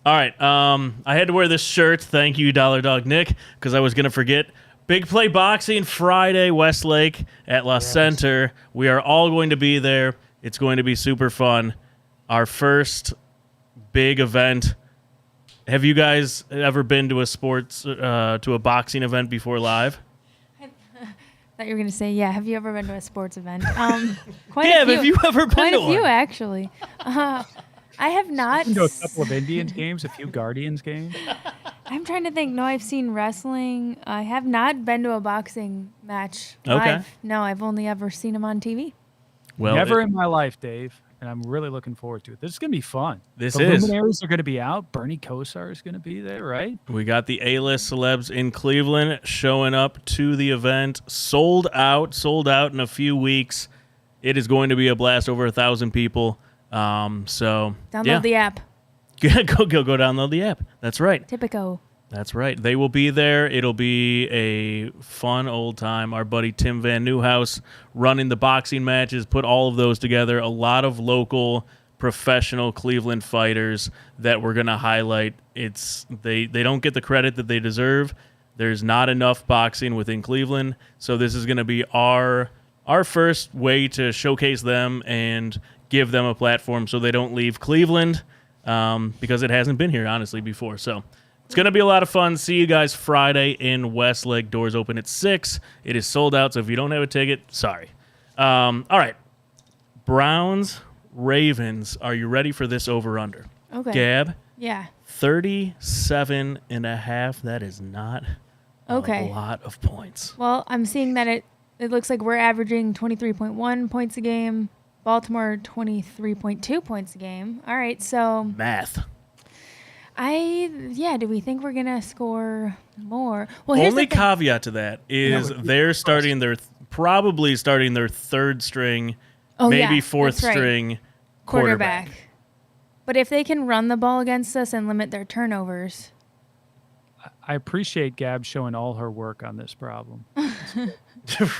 B: All right. I had to wear this shirt. Thank you, Dollar Dog Nick, because I was going to forget. Big Play Boxing Friday, Westlake at La Center. We are all going to be there. It's going to be super fun. Our first big event. Have you guys ever been to a boxing event before live?
A: I thought you were going to say, yeah. Have you ever been to a sports event? Quite
B: yeah,
A: a few.
B: have you ever been
A: quite
B: to
A: a
B: one?
A: few, actually. I have not.
D: I've been to a couple of Indians games, a few Guardians games.
A: I'm trying to think. No, I've seen wrestling. I have not been to a boxing match live.
B: Okay.
A: No, I've only ever seen them on TV.
B: Well,
D: Never in my life, Dave, and I'm really looking forward to it. This is going to be fun.
B: This
D: the
B: is.
D: Luminaries are going to be out. Bernie Kosar is going to be there, right?
B: We got the A-list celebs in Cleveland showing up to the event. Sold out in a few weeks. It is going to be a blast. Over 1,000 people. So
A: Download the app.
B: go download the app. That's right.
A: Typico.
B: That's right. They will be there. It'll be a fun old time. Our buddy Tim Van Nieuwhouse running the boxing matches, put all of those together. A lot of local professional Cleveland fighters that we're going to highlight. They don't get the credit that they deserve. There's not enough boxing within Cleveland, so this is going to be our first way to showcase them and give them a platform so they don't leave Cleveland, because it hasn't been here, honestly, before. So it's going to be a lot of fun. See you guys Friday in Westlake. Doors open at 6. It is sold out, so if you don't have a ticket, sorry. All right. Browns, Ravens. Are you ready for this over-under?
A: Okay.
B: Gab?
A: Yeah.
B: 37.5. That is not a lot of points.
A: Well, I'm seeing that it looks like we're averaging 23.1 points a game. Baltimore 23.2 points a game. All right, so
B: Math.
A: do we think we're gonna score more? Well, here's
B: Only
A: the thing.
B: caveat to that is they're probably starting their third string, maybe fourth
A: that's right.
B: string quarterback.
A: But if they can run the ball against us and limit their turnovers.
D: I appreciate Gab showing all her work on this problem.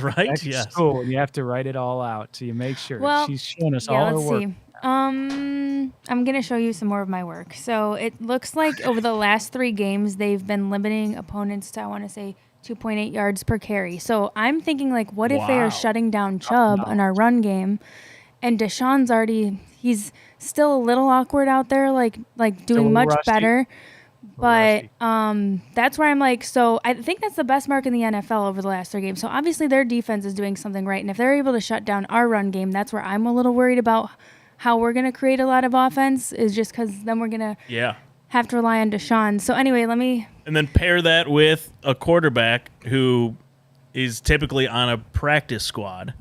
B: Right?
D: Back in
B: Yes.
D: school, you have to write it all out, so you make sure she's showing us all her
A: let's
D: work.
A: see. I'm going to show you some more of my work. So it looks like over the last 3 games, they've been limiting opponents to, I want to say, 2.8 yards per carry. So I'm thinking, like, what if they are shutting down Chubb on our run game, and Deshaun's he's still a little awkward out there, like doing much
D: rusty.
A: better. But
D: Rusty.
A: that's where I'm like, so I think that's the best mark in the NFL over the last 3 games. So obviously their defense is doing something right. And if they're able to shut down our run game, that's where I'm a little worried about how we're going to create a lot of offense, is just because then we're going to have to rely on Deshaun. So anyway, and
B: then pair that with a quarterback who is typically on a practice squad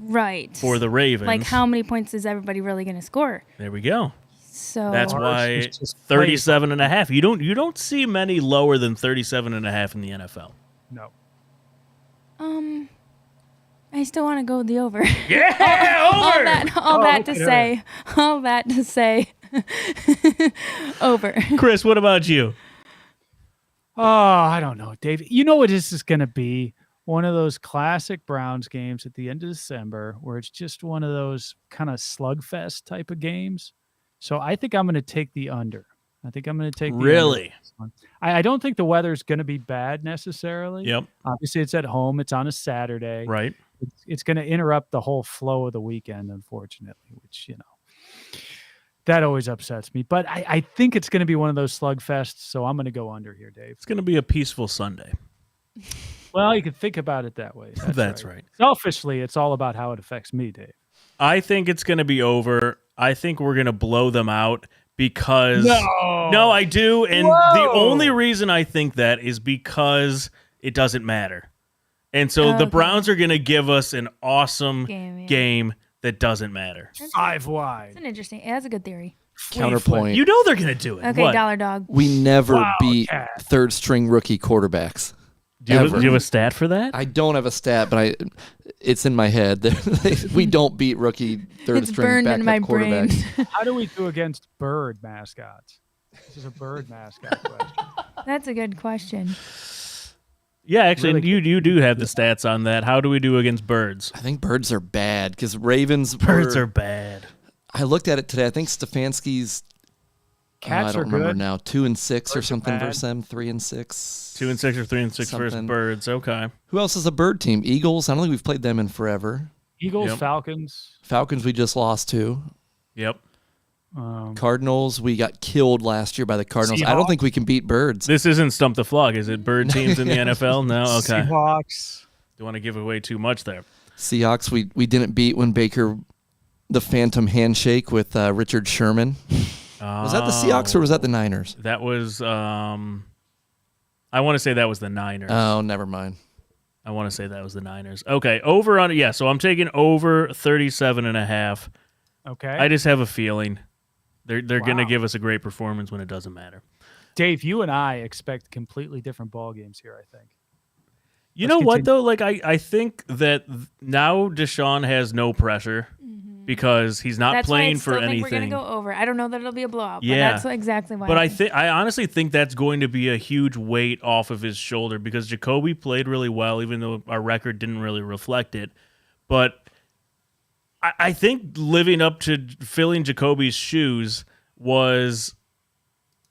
B: for the Ravens.
A: Like, how many points is everybody really going to score?
B: There we go.
A: So
B: that's why 37.5. You don't see many lower than 37.5 in the NFL.
D: No.
A: I still want to go with the over.
B: Yeah, over.
A: All that to say, over.
B: Chris, what about you?
D: Oh, I don't know, Dave. You know what this is going to be? One of those classic Browns games at the end of December where it's just one of those kind of slugfest type of games. So I think I'm going to take the under. I think I'm going to take the
B: Really?
D: under. I don't think the weather's going to be bad necessarily.
B: Yep.
D: Obviously, it's at home. It's on a Saturday.
B: Right.
D: It's going to interrupt the whole flow of the weekend, unfortunately, which, that always upsets me. But I think it's going to be one of those slugfests, so I'm going to go under here, Dave.
B: It's going to be a peaceful Sunday.
D: Well, you can think about it that way.
B: That's right.
D: Selfishly, it's all about how it affects me, Dave.
B: I think it's going to be over. I think we're going to blow them out because... No, I do. And the only reason I think that is because it doesn't matter. And so the Browns are going to give us an awesome game that doesn't matter.
D: 5 wide.
A: That's an interesting. That's a good theory.
C: Counterpoint.
B: You know they're going to do it.
A: Okay,
B: What?
A: dollar dog.
C: We never beat third-string rookie quarterbacks.
B: Do you have a stat for that?
C: I don't have a stat, but it's in my head. We don't beat rookie third-string
A: burned in my
C: backup
A: brain.
C: quarterbacks.
D: How do we do against bird mascots? This is a bird mascot question.
A: That's a good question.
B: Yeah, actually,
D: Really?
B: you do have the stats on that. How do we do against birds?
C: I think birds are bad because Ravens.
B: Birds are bad.
C: I looked at it today. I think Stefanski's.
D: Cats
C: I don't
D: are
C: remember
D: good.
C: now. 2-6 or
D: Birds are
C: something
D: bad.
C: versus them. 3-6.
B: 2-6 or 3-6 versus
C: Something.
B: birds. Okay.
C: Who else is a bird team? Eagles. I don't think we've played them in forever.
D: Eagles,
B: Yep.
D: Falcons.
C: Falcons we just lost to.
B: Yep.
C: Cardinals we got killed last year by the Cardinals. I don't
D: Seahawks.
C: think we can beat birds.
B: This isn't Stump the Flog. Is it bird teams in the NFL? No? Okay.
D: Seahawks.
B: Don't want to give away too much there.
C: Seahawks we didn't beat when Baker the phantom handshake with Richard Sherman. Was that the Seahawks or was that the Niners?
B: That was, I want to say that was the Niners.
C: Oh, never mind.
B: I want to say that was the Niners. Okay, over on yeah. So I'm taking over 37.5.
D: Okay.
B: I just have a feeling they're going to
D: Wow.
B: give us a great performance when it doesn't matter.
D: Dave, you and I expect completely different ball games here, I think.
B: You
D: Let's
B: know what,
D: continue.
B: though? Like, I think that now Deshaun has no pressure because he's not
A: That's
B: playing
A: why I
B: for
A: still think
B: anything.
A: we're gonna go over. I don't know that it'll be a blowout.
B: Yeah.
A: But that's exactly why.
B: But I honestly think that's going to be a huge weight off of his shoulder because Jacoby played really well, even though our record didn't really reflect it. But I think living up to filling Jacoby's shoes was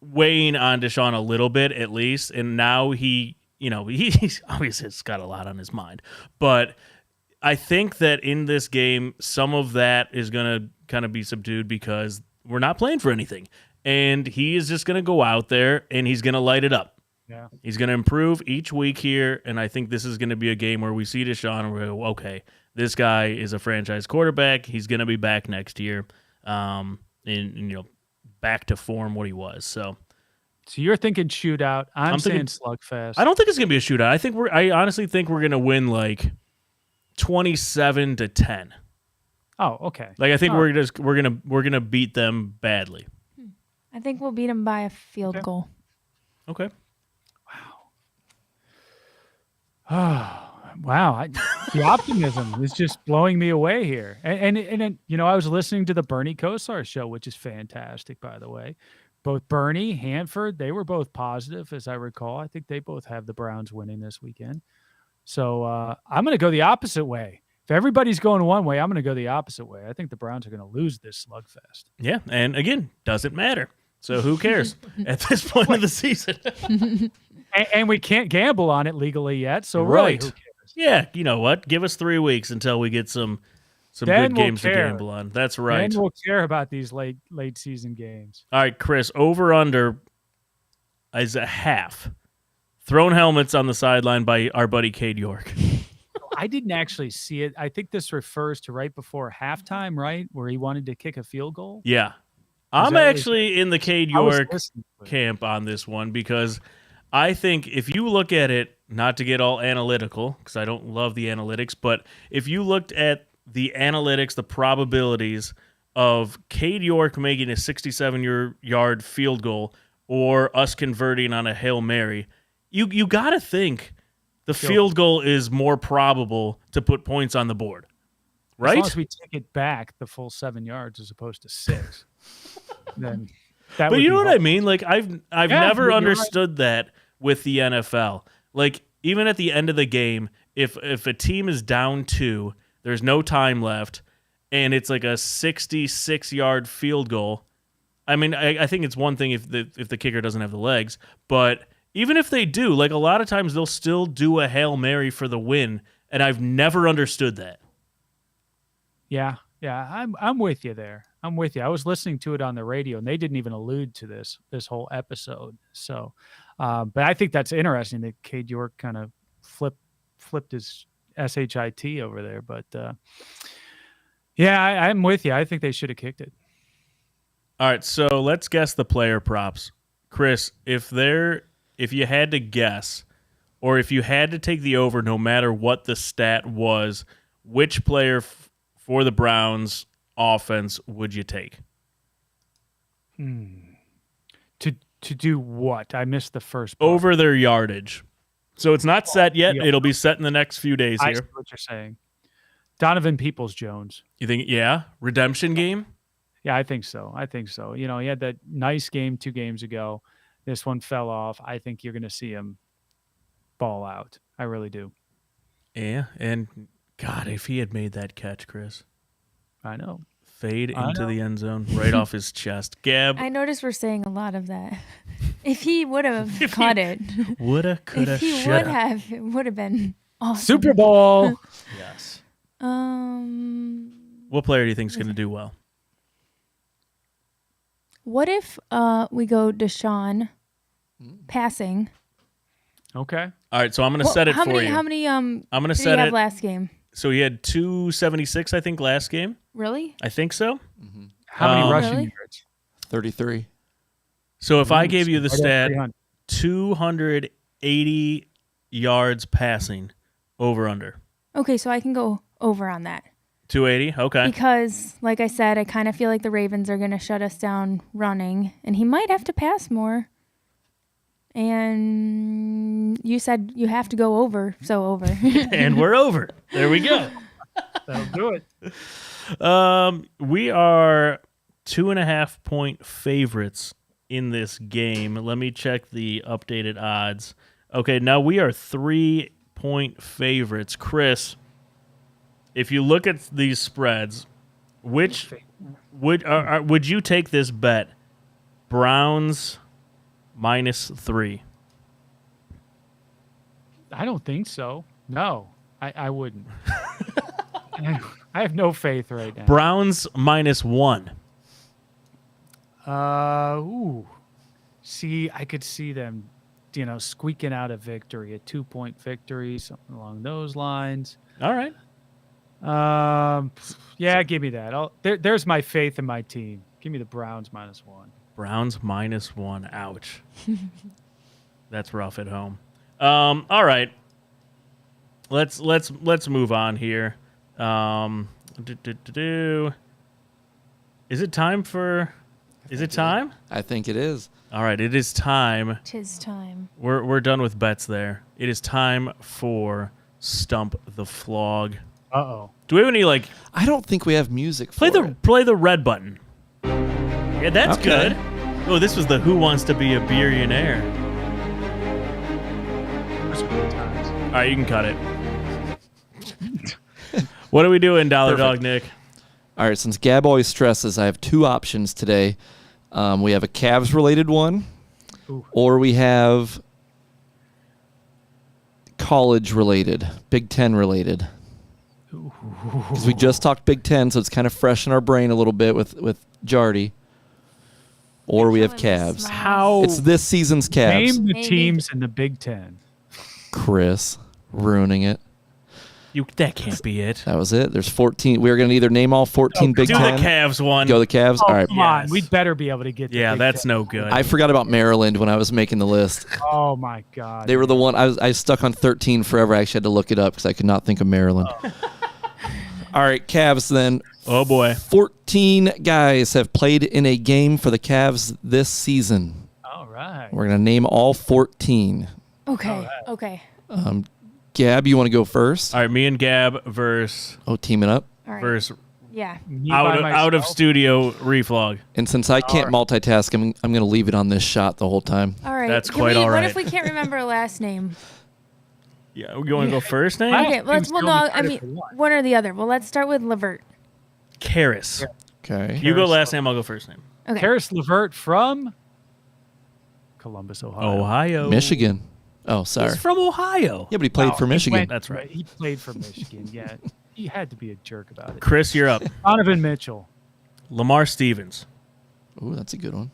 B: weighing on Deshaun a little bit at least, and now he's obviously it's got a lot on his mind. But I think that in this game, some of that is going to kind of be subdued because we're not playing for anything. And he is just going to go out there and he's going to light it up.
D: Yeah.
B: He's going to improve each week here. And I think this is going to be a game where we see Deshaun and we go, okay, this guy is a franchise quarterback. He's going to be back next year back to form what he was. So
D: you're thinking shootout. I'm saying
B: thinking
D: slugfest.
B: I don't think it's going to be a shootout. I honestly think we're going to win like 27-10.
D: Oh, okay.
B: Like I think we're gonna beat them badly.
A: I think we'll beat them by a field
D: Okay.
A: goal.
B: Okay.
D: Wow. The optimism is just blowing me away here. And I was listening to the Bernie Kosar show, which is fantastic, by the way. Both Bernie, Hanford, they were both positive, as I recall. I think they both have the Browns winning this weekend. So I'm going to go the opposite way. If everybody's going one way, I'm going to go the opposite way. I think the Browns are going to lose this slugfest.
B: Yeah, and again, doesn't matter. So who cares at this point of the season?
D: And we can't gamble on it legally yet. So really,
B: Right.
D: who cares?
B: Yeah, you know what? Give us 3 weeks until we get some
D: Then
B: good
D: we'll
B: games to
D: care.
B: gamble on. That's right.
D: And we'll care about these late season games.
B: All right, Chris, over under is a half. Thrown helmets on the sideline by our buddy Cade York.
D: I didn't actually see it. I think this refers to right before halftime, right? Where he wanted to kick a field goal.
B: Yeah. I'm
D: that what
B: actually in the Cade
D: I was
B: York
D: listening to it.
B: camp on this one because I think if you look at it, not to get all analytical, because I don't love the analytics, but if you looked at the analytics, the probabilities of Cade York making a 67-yard field goal or us converting on a Hail Mary, you got to think the field goal is more probable to put points on the board, right?
D: As long as we take it back the full 7 yards as opposed to 6, then that.
B: But
D: would
B: you know
D: be
B: what I mean? Like I've
D: Yeah,
B: never
D: you're right.
B: understood that with the NFL. Like even at the end of the game, if a team is down 2, there's no time left, and it's like a 66-yard field goal. I mean, I think it's one thing if the kicker doesn't have the legs, but even if they do, like a lot of times they'll still do a Hail Mary for the win, and I've never understood that.
D: Yeah, I'm with you there. I'm with you. I was listening to it on the radio, and they didn't even allude to this whole episode. So, but I think that's interesting that Cade York kind of flipped his shit over there. But yeah, I'm with you. I think they should have kicked it.
B: All right, so let's guess the player props. Chris, if you had to guess, or if you had to take the over no matter what the stat was, which player for the Browns offense would you take?
D: To do what? I missed the first part.
B: Over their yardage. So it's not set yet.
D: Yeah.
B: It'll be set in the next few days
D: I see
B: here.
D: what you're saying. Donovan Peoples-Jones.
B: You think, yeah? Redemption game?
D: Yeah, I think so. You know, he had that nice game 2 games ago. This one fell off. I think you're going to see him ball out. I really do.
B: Yeah, and God, if he had made that catch, Chris.
D: I know.
B: Fade
D: I
B: into
D: know.
B: the end zone, right off his chest. Gab,
A: I noticed we're saying a lot of that. If he would have caught it,
B: woulda, coulda,
A: if he would
B: shoulda.
A: have, it would have been awesome.
D: Super Bowl.
B: Yes.
A: Um,
B: What player do you think is going to do well?
A: what if we go Deshaun passing?
D: Okay.
B: All right, so I'm going to set it
A: how
B: for
A: many,
B: you.
A: How many
B: I'm going to
A: did he
B: set
A: have
B: it.
A: last game?
B: So he had 276, I think, last game.
A: Really?
B: I think so.
D: How many rushing
A: Really?
D: yards?
C: 33.
B: So if I gave you the
D: Right at
B: stat,
D: 300.
B: 280 yards passing, Over under.
A: Okay, so I can go over on that.
B: 280. Okay.
A: Because, like I said, I kind of feel like the Ravens are going to shut us down running, and he might have to pass more. And you said you have to go over, so over.
B: And we're over. There we go.
D: That'll do it.
B: We are 2.5 point favorites in this game. Let me check the updated odds. Okay, now we are 3 point favorites. Chris, if you look at these spreads, which would you take this bet? Browns -3.
D: I don't think so. No, I wouldn't. I have no faith right now.
B: Browns -1.
D: Ooh. See, I could see them, squeaking out a victory, a 2-point victory, something along those lines.
B: All right.
D: Yeah, give me that. There's my faith in my team. Give me the Browns -1.
B: Browns -1. Ouch. That's rough at home. All right. Let's move on here. Is it time for? Is it time?
C: I think it is.
B: All right, it is time.
A: 'Tis time.
B: We're done with bets there. It is time for Stump the Flog.
D: Uh-oh.
B: Do we have any
C: I don't think we have music for it.
B: play the red button? Yeah, that's
C: Okay.
B: good. Oh, this was the Who Wants to Be a Billionaire.
D: Those are good times.
B: All right, you can cut it. What are we doing, Dollar Dog Nick?
C: All right, since Gab always stresses, I have 2 options today. We have a Cavs-related one,
D: Ooh.
C: or we have college-related, Big Ten-related. Because we just talked Big Ten, so it's kind of fresh in our brain a little bit with Jardy. Or we have
A: Killing the
C: Cavs.
A: smile.
B: How?
C: It's this season's Cavs.
D: Name the
A: Maybe.
D: teams in the Big Ten.
C: Chris, ruining it.
B: That can't be it.
C: That was it. There's 14. We're going to either name all 14 Big
B: Do
C: Ten.
B: the Cavs one.
C: Go the Cavs.
D: Oh,
C: All right.
D: come on.
B: Yes.
D: We'd better be able to get the
B: Yeah,
D: Big
B: that's
D: Ten.
B: no good.
C: I forgot about Maryland when I was making the list.
D: Oh, my God.
C: They were the one. I was stuck on 13 forever. I actually had to look it up because I could not think of Maryland. All right, Cavs then.
B: Oh, boy.
C: 14 guys have played in a game for the Cavs this season.
D: All right.
C: We're going to name all 14.
A: Okay. Okay.
C: Gab, you want to go first?
B: All right, me and Gab versus
C: Oh, teaming up.
A: All right. Yeah.
D: Me
B: out
D: by
B: of
D: myself?
B: studio reflog.
C: And since I can't multitask, I'm going to leave it on this shot the whole time.
A: All right.
B: That's
A: Can
B: quite
A: we,
B: all
A: What
B: right.
A: if we can't remember a last name?
B: Yeah, you want to go first name?
D: I-
A: Okay. Let's. Well,
D: Still
A: no.
D: be
A: I
D: credit
A: mean,
D: for one.
A: one or the other. Well, let's start with Levert.
B: Karis.
C: Okay.
B: You go
D: Karis.
B: last name, I'll go first name.
A: Okay.
D: Karis LeVert from Columbus, Ohio.
B: Ohio.
C: Michigan. Oh, sorry.
B: He's from Ohio.
C: Yeah, but he played
D: Oh,
C: for
D: he
C: Michigan.
D: went-
B: That's right.
D: He played for Michigan. Yeah. He had to be a jerk about it.
B: Chris, you're up.
D: Donovan Mitchell.
B: Lamar Stevens.
C: Ooh, that's a good one.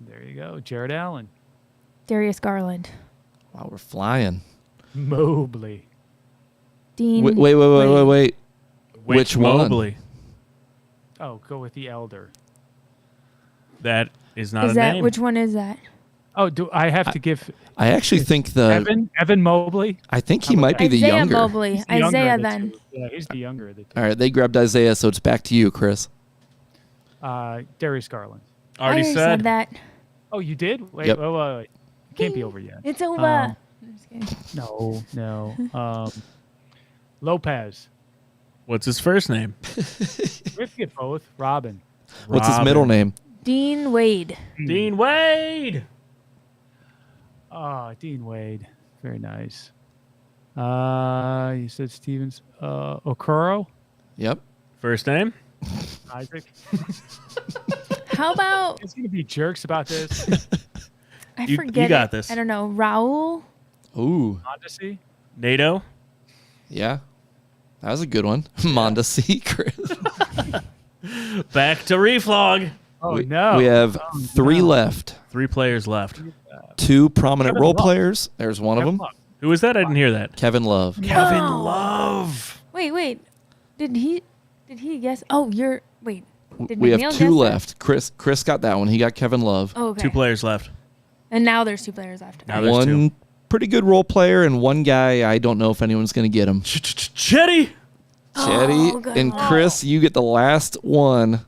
D: There you go. Jared Allen.
A: Darius Garland.
C: Wow, we're flying.
D: Mobley.
A: Dean.
C: Wait. Which one?
B: Mobley.
D: Oh, go with the elder.
B: That is not
A: Is
B: a
A: that
B: name.
A: which one is that?
D: Oh, do I have to give
C: I actually think
D: Evan Mobley?
C: I think he might be the
A: Isaiah
C: younger.
A: Mobley.
D: He's the younger
A: Isaiah
D: of the
A: then.
D: two. Yeah, he's the younger of the two.
C: All right, they grabbed Isaiah, so it's back to you, Chris.
D: Darius Garland.
B: Already
A: I
B: said.
A: that.
D: Oh, you did? Wait,
C: Yep.
D: wait. It can't be over yet.
A: It's over.
D: No. Lopez.
B: What's his first name?
D: We have to get both. Robin.
C: What's his
B: Robin.
C: middle name?
A: Dean Wade.
B: Dean Wade.
D: Oh, Dean Wade. Very nice. You said Stevens. Okoro.
C: Yep.
B: First name?
D: Isaac.
A: How about
D: It's going to be jerks about this.
A: I
B: You
A: forget
B: got
A: it.
B: this.
A: I don't know. Raul.
C: Ooh,
D: Odyssey.
B: NATO.
C: yeah. That was a good one. Mondesi, Chris.
B: Back to reflog.
D: Oh,
C: we,
D: no.
C: We have 3 left.
B: 3 players left.
C: 2 prominent
D: Kevin
C: role
D: Love.
C: players. There's one of them.
B: Who was that? I didn't hear that.
C: Kevin Love.
B: Kevin
A: No.
B: Love.
A: Wait. Did he guess? Oh, Wait. Did
C: We have
A: McNeil
C: 2
A: guess that?
C: left. Chris got that one. He got Kevin Love.
A: Oh, okay.
B: 2 players left.
A: And now there's 2 players left.
B: Now there's 2.
C: One pretty good role player, and one guy I don't know if anyone's going to get him.
B: Chetty.
C: Chetty
A: good
C: and
A: one.
C: Chris, you get the last one.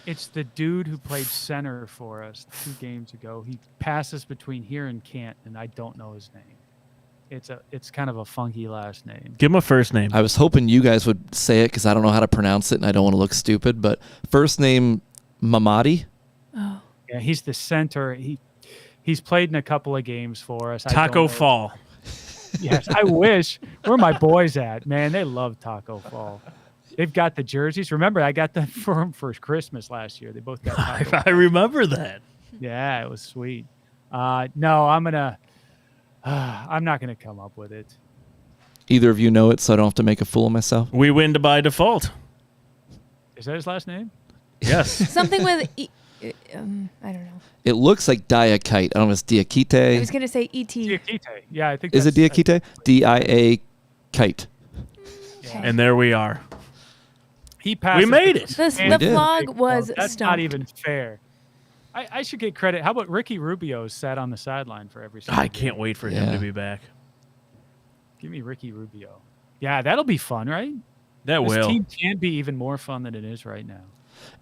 D: It's the dude who played center for us 2 games ago. He passes between here and Kent, and I don't know his name. It's kind of a funky last name.
B: Give him a first name.
C: I was hoping you guys would say it because I don't know how to pronounce it, and I don't want to look stupid. But first name Mamadi.
A: Oh.
D: Yeah, he's the center. He's played in a couple of games for us. I don't
B: Taco
D: know.
B: Fall.
D: Yes, I wish. Where are my boys at? Man, they love Taco Fall. They've got the jerseys. Remember, I got them for them for Christmas last year. They both got Taco.
B: I remember that.
D: Yeah, it was sweet. No, I'm not gonna come up with it.
C: Either of you know it, so I don't have to make a fool of myself.
B: We win by default.
D: Is that his last name?
B: Yes.
A: Something with I don't know.
C: It looks like Diakite. I don't know if it's
A: I
C: Diakite.
A: was gonna say ET.
D: Diakite. Yeah, I think.
C: Is it Diakite? D-I-A kite.
A: Okay.
B: And there we are.
D: He passed.
B: We made it.
A: The
C: did.
A: flog was
D: That's
A: stumped.
D: not even fair. I should get credit. How about Ricky Rubio sat on the sideline for every single
B: I can't
D: game?
B: wait for him
C: Yeah.
B: to be back.
D: Give me Ricky Rubio. Yeah, that'll be fun, right?
B: That
D: This
B: will.
D: team can be even more fun than it is right now.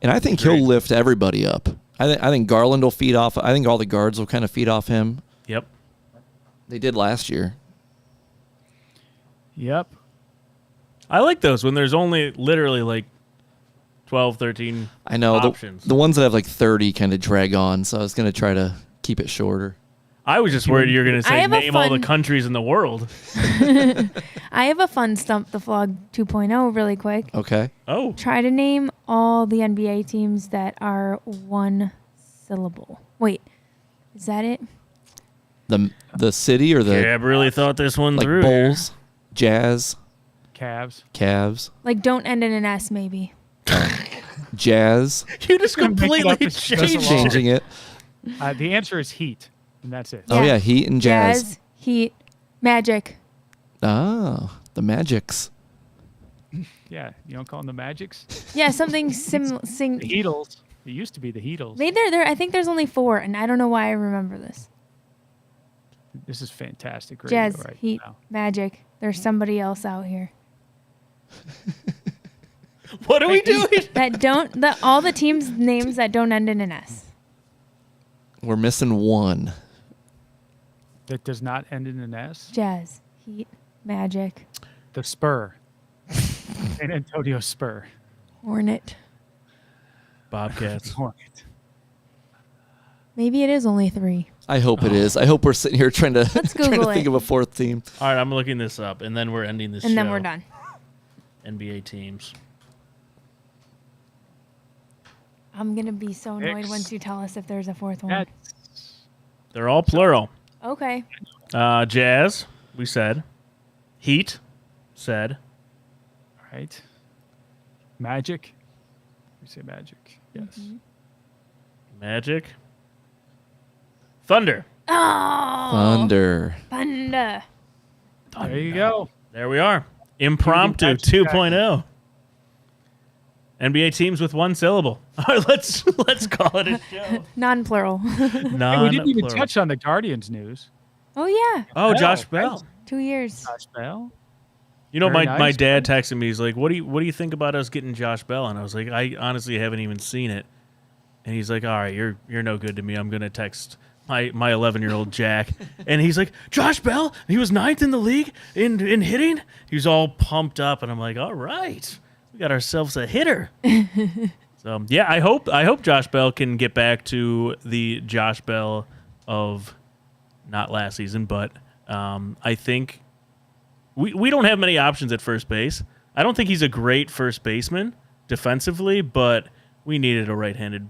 C: And I think
B: Agreed.
C: he'll lift everybody up. I think Garland will feed off. I think all the guards will kind of feed off him.
B: Yep.
C: They did last year.
D: Yep.
B: I like those when there's only literally like 12, 13
C: I know
B: options.
C: the ones that have like 30 kind of drag on. So I was going to try to keep it shorter.
B: I was just worried you were going to
A: I
B: say
A: have a
B: name all the
A: fun-
B: countries in the world.
A: I have a fun Stump the Flog 2.0 really quick.
C: Okay.
B: Oh.
A: Try to name all the NBA teams that are one syllable. Wait, is that it?
C: The city or the
B: Gab really thought this one
C: like
B: through.
C: Bulls, Jazz,
D: Cavs.
C: Cavs,
A: Like, don't end in an S, maybe.
C: Jazz.
B: You just
D: Gonna make it up
B: completely
D: as you go
B: changed
D: along.
B: it.
C: Changing it.
D: The answer is Heat, and that's it.
C: Oh yeah, Heat and Jazz.
A: Heat, Magic.
C: Oh, the Magics.
D: Yeah, you don't call them the Magics?
A: Yeah, something similar.
D: The Heatles. It used to be the Heatles.
A: Maybe there. I think there's only 4, and I don't know why I remember this.
D: This is fantastic radio
A: Jazz,
D: right
A: Heat,
D: now.
A: Magic. There's somebody else out here
B: What are we doing?
A: that don't. All the teams' names that don't end in an S.
C: We're missing one.
D: That does not end in an S.
A: Jazz, Heat, Magic,
D: The Spur. San Antonio Spur.
A: Hornet.
B: Bobcats.
D: Hornet.
A: Maybe it is only 3.
C: I hope it is. I hope we're sitting here trying to
A: Let's
C: trying to
A: Google
C: think
A: it.
C: of a 4th team.
B: All right, I'm looking this up, and then we're ending this
A: And
B: show.
A: then we're done.
B: NBA teams.
A: I'm gonna be so annoyed
D: Six.
A: once you tell us if there's a 4th one.
D: That's
B: They're all plural.
A: Okay.
B: Jazz, we said. Heat, said.
D: right. Magic. We say Magic. Yes.
A: Mm-hmm.
B: Magic. Thunder.
A: Oh,
C: Thunder.
A: Thunder.
D: There you go.
B: There we are. Impromptu
D: Magic Jack.
B: 2.0. NBA teams with one syllable. All right, let's call it a show.
A: Non-plural.
D: Hey, we didn't even
B: Non-plural.
D: touch on the Guardians news.
A: Oh yeah,
B: Oh, Josh
D: Bell,
B: Bell.
A: 2 years.
D: Josh Bell.
B: You know,
D: Very
B: my
D: nice,
B: dad texted me. He's like, "What do you think about us getting Josh Bell?" And I was like, "I honestly haven't even seen it." And he's like, "All right, you're no good to me. I'm gonna text my 11-year-old Jack." And he's like, "Josh Bell, he was 9th in the league in hitting." He was all pumped up, and I'm like, "All right, we got ourselves a hitter." So yeah, I hope Josh Bell can get back to the Josh Bell of not last season, but I think. We don't have many options at first base. I don't think he's a great first baseman defensively, but we needed a right-handed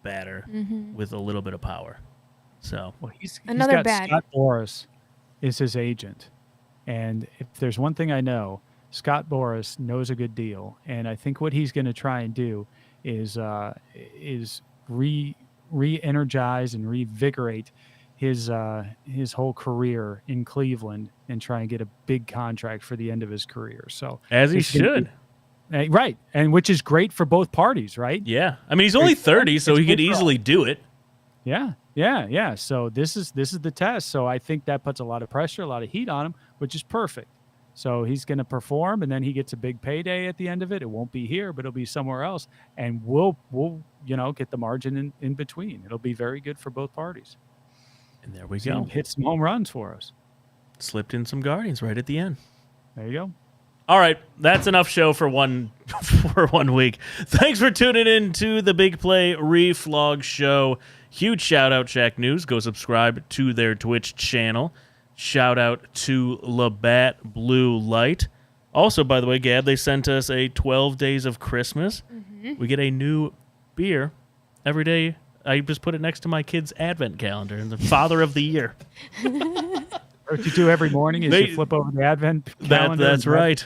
B: batter with a little bit of power. So
D: Well, he's
A: Another
D: got
A: bat.
D: Scott Boras is his agent, and if there's one thing I know, Scott Boras knows a good deal, and I think what he's going to try and do is re-energize and revigorate his whole career in Cleveland and try and get a big contract for the end of his career. So
B: as he
D: he's gonna
B: should.
D: be- right, and which is great for both parties, right?
B: Yeah. I mean, he's only 30, so he could
D: great for all.
B: easily do it.
D: Yeah. Yeah. So this is the test. So I think that puts a lot of pressure, a lot of heat on him, which is perfect. So he's going to perform, and then he gets a big payday at the end of it. It won't be here, but it'll be somewhere else, and we'll get the margin in between. It'll be very good for both parties.
B: And there we
D: So
B: go.
D: hit some home runs for us.
B: Slipped in some Guardians right at the end.
D: There you go.
B: All right, that's enough show for one week. Thanks for tuning in to the Big Play Reflog Show. Huge shout out, Shack News. Go subscribe to their Twitch channel. Shout out to Labatt Blue Light. Also, by the way, Gab, they sent us a 12 Days of Christmas. Mm-hmm. We get a new beer every day. I just put it next to my kid's advent calendar, and the Father of the Year.
D: What you do every morning is you flip over the advent calendar.
B: That's right.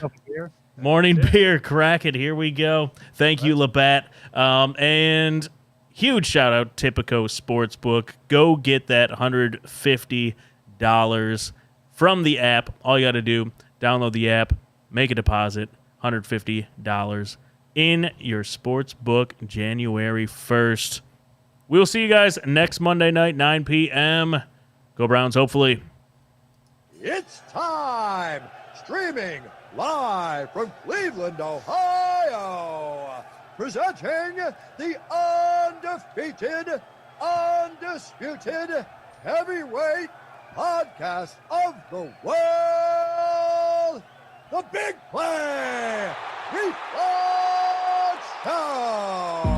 B: Morning beer, crack it. Here we go. Thank you, Labatt. And huge shout out, Tipico Sportsbook. Go get that $150 from the app. All you got to do, download the app, make a deposit, $150 in your sportsbook January 1st. We'll see you guys next Monday night, 9 p.m. Go Browns, hopefully.
H: It's time! Streaming live from Cleveland, Ohio! Presenting the undefeated, undisputed heavyweight podcast of the world, the Big Play Reflog Show!